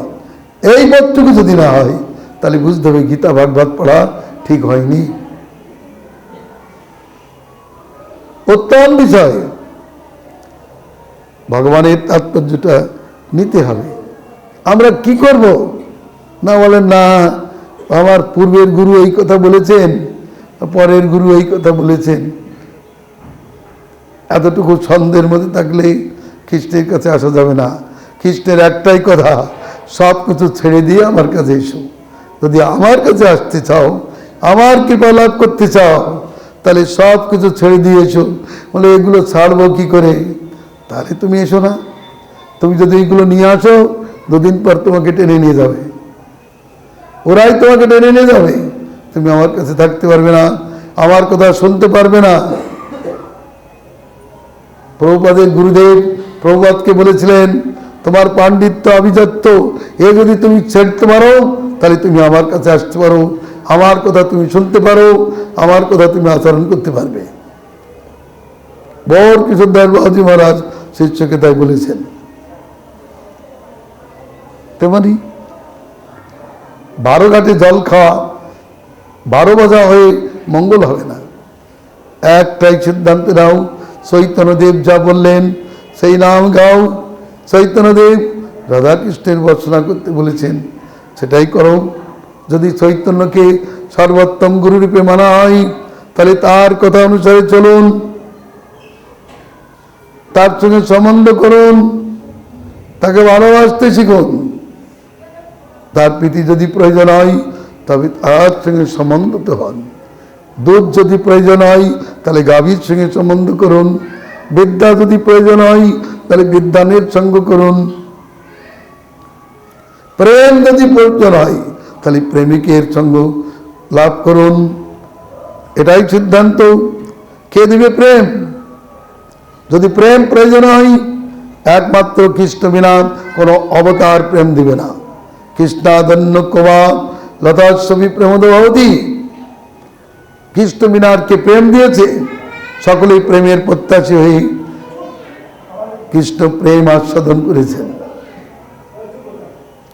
[SPEAKER 1] এই বোধটুকু যদি না হয়, তাহলে বুঝতে হবে গীতা ভাগবত পড়া ঠিক হয়নি। উত্তম বিষয়, ভগবানের তাৎপর্যটা নিতে হবে। আমরা কি করব? না বলেন না আমার পূর্বের গুরু এই কথা বলেছেন, পরের গুরু এই কথা বলেছেন। এতটুকু ছন্দের মধ্যে থাকলে কৃষ্ণের কাছে আসা যাবে না। কৃষ্ণের একটাই কথা, সব কিছু ছেড়ে দিয়ে আমার কাছে এসো। যদি আমার কাছে আসতে চাও, আমার কৃপা লাভ করতে চাও, তাহলে সব কিছু ছেড়ে দিয়ে এসো। বলে এগুলো ছাড়বো কি করে? তাহলে তুমি এসো না। তুমি যদি এগুলো নিয়ে আসো, দুদিন পর তোমাকে টেনে নিয়ে যাবে, ওরাই তোমাকে টেনে নিয়ে যাবে। তুমি আমার কাছে থাকতে পারবে না, আমার কথা শুনতে পারবে না। প্রভুপাদের গুরুদেব প্রভুপাদকে বলেছিলেন, তোমার পাণ্ডিত্য আভিজাত্য এ যদি তুমি ছেড়তে পারো, তাহলে তুমি আমার কাছে আসতে পারো, আমার কথা তুমি শুনতে পারো, আমার কথা তুমি আচরণ করতে পারবে। বড় কিশোরদাস বাবাজি মহারাজ শিষ্যকে তাই বলেছেন। তেমনি 12 ঘাটে জল খাওয়া 12 বাজা হয়ে মঙ্গল হবে না। একটাই সিদ্ধান্ত নাও, চৈতন্যদেব যা বললেন সেই নাম গাও। চৈতন্যদেব রাধাকৃষ্ণের বর্ষনা করতে বলেছেন, সেটাই করো। যদি চৈতন্যকে সর্বোত্তম গুরুরূপে মানা হয়, তাহলে তার কথা অনুসারে চলুন, তার সঙ্গে সম্বন্ধ করুন, তাকে ভালোবাসতে শিখুন। তার প্রীতি যদি প্রয়োজন হয় তবে তার সঙ্গে সম্বন্ধ হন। দুধ যদি প্রয়োজন হয় তাহলে গাভীর সঙ্গে সম্বন্ধ করুন। বিদ্যা যদি প্রয়োজন হয় তাহলে বিদ্বানের সঙ্গ করুন। প্রেম যদি প্রয়োজন হয় তাহলে প্রেমিকের সঙ্গ লাভ করুন। এটাই সিদ্ধান্ত। কে দিবে প্রেম? যদি প্রেম প্রয়োজন হয়, একমাত্র কৃষ্ণ বিনা কোনো অবতার প্রেম দিবে না। কৃষ্ণাদন্য কোবা লতাস্বী প্রেমদ ভবতি। কৃষ্ণ বিনার কে প্রেম দিয়েছে? সকলেই প্রেমের প্রত্যাশী হয়ে কৃষ্ণ প্রেম আস্বাদন করেছেন।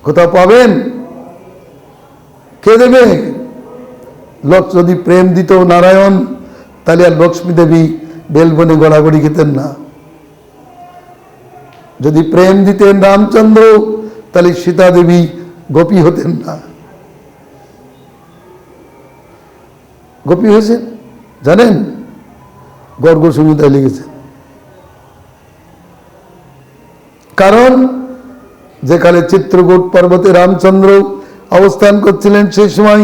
[SPEAKER 1] কোথাও পাবেন? কে দেবে? লোক যদি প্রেম দিত নারায়ণ, তাহলে আর লক্ষ্মী দেবী বেলবনে গড়াগড়ি খেতেন না। যদি প্রেম দিতেন রামচন্দ্র, তাহলে সীতা দেবী গোপী হতেন না। গোপী হয়েছেন জানেন? গর্গ সংহিতায় লিখেছেন। কারণ যেখানে চিত্রকূট পর্বতে রামচন্দ্র অবস্থান করছিলেন, সেই সময়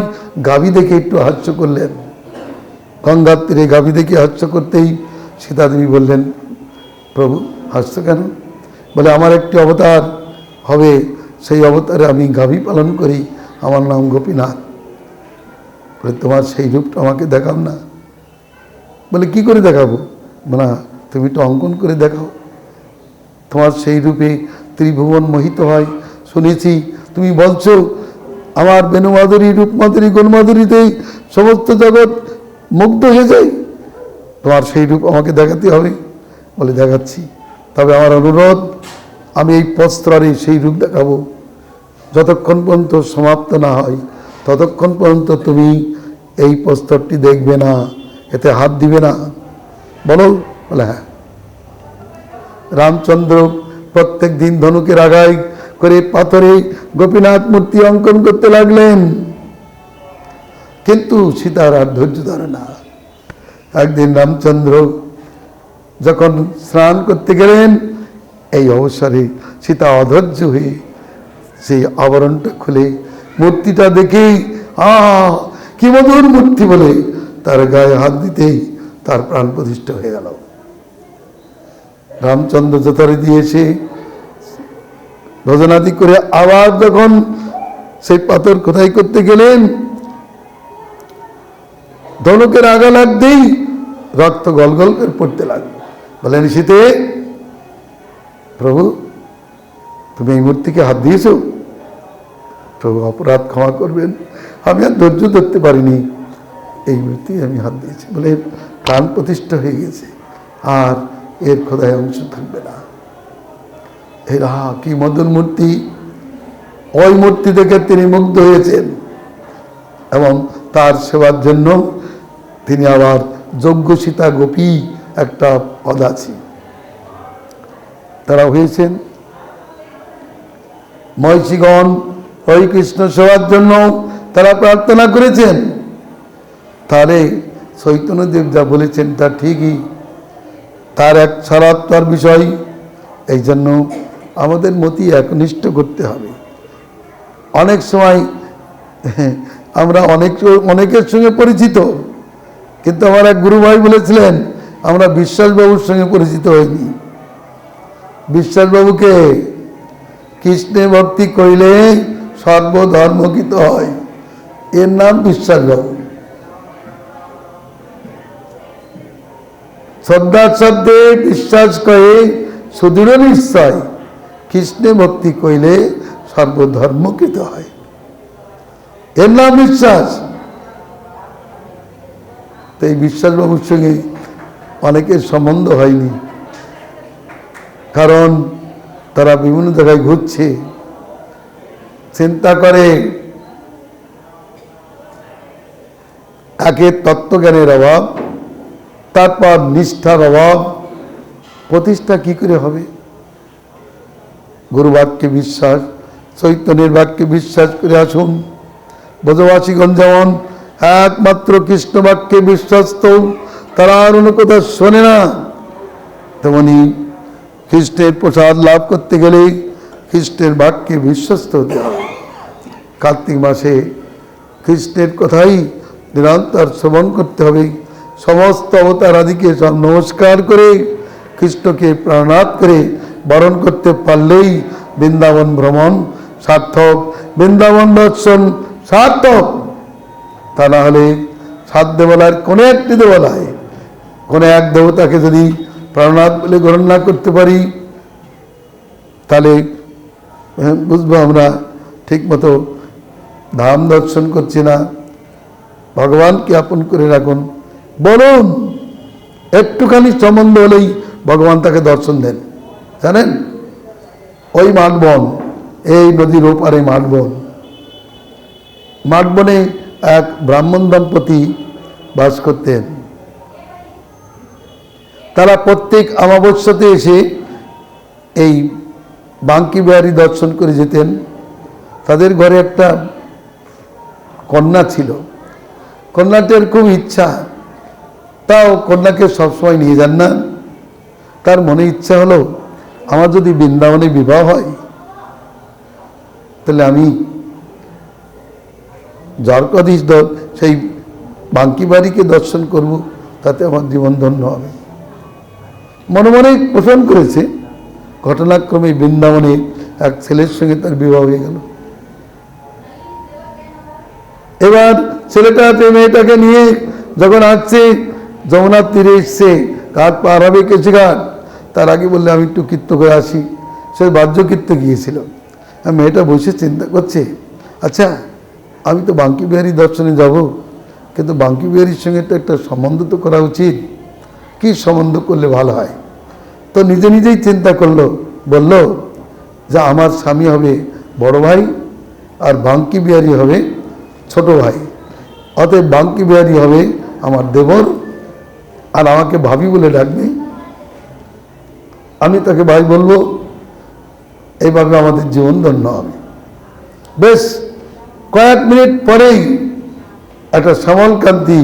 [SPEAKER 1] গাভী দেখে একটু হাস্য করলেন। গঙ্গার তীরে গাভী দেখে হাস্য করতেই সীতা দেবী বললেন, প্রভু হাস্য কেন? বলে, আমার একটি অবতার হবে, সেই অবতারে আমি গাভী পালন করি, আমার নাম গোপীনাথ। বলে, তোমার সেই রূপটা আমাকে দেখাও না। বলে, কি করে দেখাবো? না, তুমি একটু অঙ্কন করে দেখাও। তোমার সেই রূপে ত্রিভুবন মোহিত হয়। শুনেছি তুমি বলছো আমার বেণুমাধুরী, রূপমাধুরী, গুণমাধুরীতেই সমস্ত জগৎ মুগ্ধ হয়ে যায়। তোমার সেই রূপ আমাকে দেখাতে হবে। বলে, দেখাচ্ছি, তবে আমার অনুরোধ, আমি এই প্রস্তরে সেই রূপ দেখাবো। যতক্ষণ পর্যন্ত সমাপ্ত না হয় ততক্ষণ পর্যন্ত তুমি এই প্রস্তরটি দেখবে না, এতে হাত দিবে না। বলো? বলে, হ্যাঁ। রামচন্দ্র প্রত্যেক দিন ধনুকের আগায় করে পাথরে গোপীনাথ মূর্তি অঙ্কন করতে লাগলেন, কিন্তু সীতার আর ধৈর্য ধরে না। একদিন রামচন্দ্র যখন স্নান করতে গেলেন, এই অবসরে সীতা অধৈর্য হয়ে সেই আবরণটা খুলে মূর্তিটা দেখেই কি মধুর মূর্তি বলে তার গায়ে হাত দিতেই তার প্রাণ প্রতিষ্ঠা হয়ে গেল। রামচন্দ্র যথারীতি এসে ভজনাদি করে আবার যখন সেই পাথর খোদাই করতে গেলেন, ধনুকের আগা লাগতেই রক্ত গলগল করে পড়তে লাগলো। বলেন, সীতে, প্রভু তুমি এই মূর্তিকে হাত দিয়েছ? প্রভু অপরাধ ক্ষমা করবেন, আমি আর ধৈর্য ধরতে পারিনি, এই মূর্তি আমি হাত দিয়েছি। বলে, প্রাণ প্রতিষ্ঠা হয়ে গেছে, আর এর খোদায় অংশ থাকবে না। এরা কি মধুর মূর্তি! ওই মূর্তি দেখে তিনি মুগ্ধ হয়েছেন এবং তার সেবার জন্য তিনি আবার যজ্ঞ সীতা গোপী একটা পদ আছে, তারা হয়েছেন। মহিষীগণ ওই কৃষ্ণ সেবার জন্য তারা প্রার্থনা করেছেন। তাহলে চৈতন্যদেব যা বলেছেন তা ঠিকই, তার এক সারাত্মার বিষয়। এই জন্য আমাদের মতি একনিষ্ঠ করতে হবে। অনেক সময় আমরা অনেকের সঙ্গে পরিচিত, কিন্তু আমার এক গুরু ভাই বলেছিলেন, আমরা বিশ্বাসবাবুর সঙ্গে পরিচিত হইনি। বিশ্বাসবাবুকে কৃষ্ণে ভক্তি করিলে সর্বধর্মকৃত হয়, এর নাম বিশ্বাসবাবু। শ্রদ্ধা শব্দে বিশ্বাস করে সুদৃঢ় নিশ্চয়, কৃষ্ণে ভক্তি কইলে সর্বধর্মকৃত হয়, এর নাম বিশ্বাস। তো এই বিশ্বাসবাবুর সঙ্গে অনেকের সম্বন্ধ হয়নি, কারণ তারা বিভিন্ন জায়গায় ঘুরছে, চিন্তা করে একে তত্ত্বজ্ঞানের অভাব, তারপর নিষ্ঠার অভাব, প্রতিষ্ঠা কি করে হবে? গুরু বাক্যে বিশ্বাস, চৈতন্যের বাক্যে বিশ্বাস করে আসুন। ব্রজবাসীগণ যেমন একমাত্র কৃষ্ণ বাক্যে বিশ্বস্ত, তারা আর অন্য কথা শোনে না, তেমনি খ্রিস্টের প্রসাদ লাভ করতে গেলে খ্রিস্টের বাক্যে বিশ্বস্ত হতে হবে। কার্তিক মাসে খ্রিস্টের কথাই নিরন্তর শ্রবণ করতে হবে। সমস্ত অবতার আদিকে সব নমস্কার করে খ্রিস্টকে প্রাণনাথ করে বরণ করতে পারলেই বৃন্দাবন ভ্রমণ সার্থক, বৃন্দাবন দর্শন সার্থক। তা না হলে সাত দেবলার কোনো একটি দেবলায় কোনো এক দেবতাকে যদি প্রাণনাথ বলে গ্রহণ না করতে পারি, তাহলে বুঝবো আমরা ঠিকমতো ধাম দর্শন করছি না। ভগবানকে আপন করে রাখুন। বলুন, একটুখানি সম্বন্ধ হলেই ভগবান তাকে দর্শন দেন। জানেন, ওই মাঠবন, এই নদীর ওপারে মাঠবন, মাঠবনে এক ব্রাহ্মণ দম্পতি বাস করতেন। তারা প্রত্যেক অমাবস্যাতে এসে এই বাঙ্কি বিহারী দর্শন করে যেতেন। তাদের ঘরে একটা কন্যা ছিল। কন্যাটির খুব ইচ্ছা, তাও কন্যাকে সবসময় নিয়ে যান না। তার মনে ইচ্ছা হলো, আমার যদি বৃন্দাবনে বিবাহ হয় তাহলে আমি দ্বারকাধীশ সেই বাঙ্কি বাড়িকে দর্শন করব, তাতে আমার জীবন ধন্য হবে। মনে মনে পোষণ করেছে। ঘটনাক্রমে বৃন্দাবনে এক ছেলের সঙ্গে তার বিবাহ হয়ে গেল। এবার ছেলেটা মেয়েটাকে নিয়ে যখন আসছে, যমুনার তীরে এসছে, ঘাট পার হবে কেছে ঘাট, তার আগে বললে আমি একটু কীর্ত করে আসি। সে বাহ্য কীর্তে গিয়েছিল। মেয়েটা বসে চিন্তা করছে, আচ্ছা আমি তো বাঙ্কি বিহারী দর্শনে যাব, কিন্তু বাঙ্কি বিহারীর সঙ্গে তো একটা সম্বন্ধ তো করা উচিত। কি সম্বন্ধ করলে ভালো হয়? তো নিজে নিজেই চিন্তা করলো, বলল যে আমার স্বামী হবে বড় ভাই আর বাঙ্কি বিহারী হবে ছোট ভাই, অতএব বাঙ্কি বিহারী হবে আমার দেবর, আর আমাকে ভাবি বলে ডাকবে, আমি তাকে ভাই বলবো। এইভাবে আমাদের জীবন ধন্য হবে। বেশ কয়েক মিনিট পরেই একটা শ্যামলকান্তি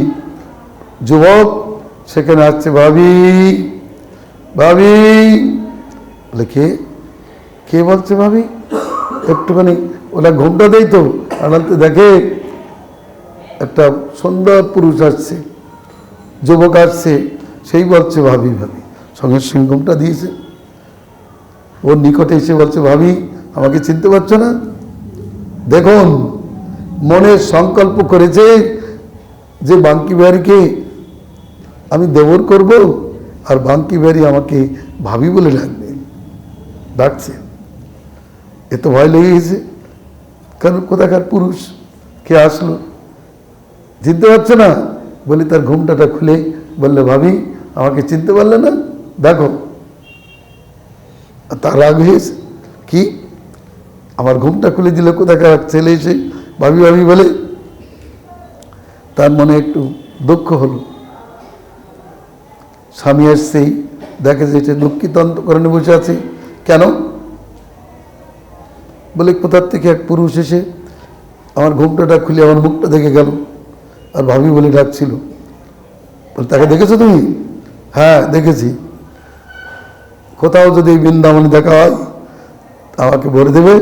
[SPEAKER 1] যুবক সেখানে আসছে। ভাবি, ভাবি বলে, কে কে বলছে ভাবি? একটুখানি ওরা ঘুমটা দেয় তো, আনাতে দেখে একটা সুন্দর পুরুষ আসছে, যুবক আসছে, সেই বলছে ভাবি ভাবি, সঙ্গে সঙ্গে ঘুমটা দিয়েছে। ওর নিকটে এসে বলছে, ভাবি আমাকে চিনতে পারছো না? দেখুন, মনে সংকল্প করেছে যে বাঙ্কি বিহারীকে আমি দেবর করব, আর বাঙ্কি বিহারী আমাকে ভাবি বলে ডাকছে। এ তো ভয় লেগে গেছে, কারণ কোথাকার পুরুষ, কে আসলো, চিনতে পারছে না। বলি তার ঘুমটাটা খুলে বললে, ভাবি আমাকে চিনতে পারলে না? দেখো। তার রাগ হয়েছে, কি আমার ঘুমটা খুলে দিল কোথাকার ছেলে এসে ভাবি ভাবি বলে। তার মনে একটু দুঃখ হলো। স্বামী আসছেই দেখে যে এটা দুঃখিত অন্তঃকরণে বসে আছে। কেন? বলে কোথার থেকে এক পুরুষ এসে আমার ঘুমটাটা খুলে আমার মুখটা দেখে গেল, আর ভাবি বলে ডাকছিল। বলে, তাকে দেখেছো তুমি? হ্যাঁ দেখেছি। কোথাও যদি বৃন্দাবনে দেখা হয় আমাকে বলে দেবে,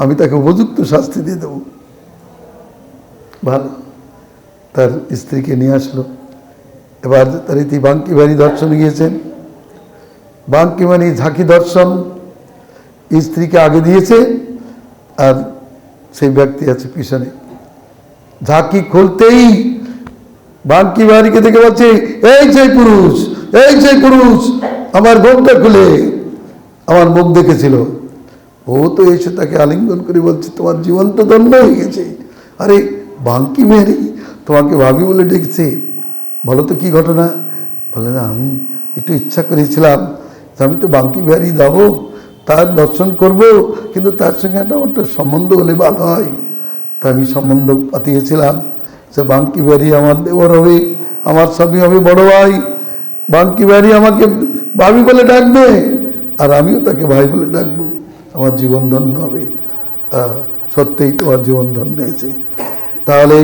[SPEAKER 1] আমি তাকে উপযুক্ত শাস্তি দিয়ে দেবো। ভালো, তার স্ত্রীকে নিয়ে আসলো। এবার তার ইতি বাঙ্কি বাড়ি দর্শনে গিয়েছেন। বাঙ্কি মানে ঝাঁকি দর্শন, স্ত্রীকে আগে দিয়েছে আর সেই ব্যক্তি আছে পিছনে। ঝাঁকি খুলতেই বাঙ্কি বাড়িকে দেখে বলছে, এই সেই পুরুষ, এই সেই পুরুষ আমার ঘোমটা খুলে আমার মুখ দেখেছিল। ও তো এসে তাকে আলিঙ্গন করে বলছে, তোমার জীবন তো ধন্য হয়ে গেছে। আরে বাঙ্কি বিহারী তোমাকে ভাবি বলে ডেকেছে, বলো তো কি ঘটনা? বলে, না আমি একটু ইচ্ছা করেছিলাম যে আমি তো বাঙ্কি বিহারী যাবো, তার দর্শন করব, কিন্তু তার সঙ্গে একটা সম্বন্ধ হলে ভালো হয়। তা আমি সম্বন্ধ পাতিয়েছিলাম, যে বাঙ্কি বাড়ি আমার দেবর হবে, আমার স্বামী হবে বড় ভাই, বাঙ্কি বাড়ি আমাকে ভাবি বলে ডাকবে আর আমিও তাকে ভাই বলে ডাকবো, আমার জীবন ধন্য হবে। সত্যিই তোমার জীবন ধন্য হয়েছে। তাহলে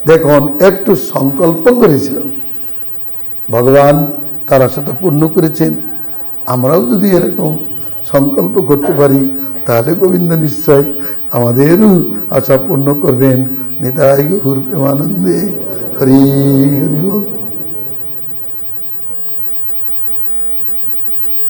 [SPEAKER 1] দেখুন, একটু সংকল্প করেছিলাম, ভগবান তার আশাটা পূর্ণ করেছেন। আমরাও যদি এরকম সংকল্প করতে পারি তাহলে গোবিন্দ নিশ্চয় আমাদেরও আশা পূর্ণ করবেন। নিতাই গৌর প্রেমানন্দে। হরি হরি বল।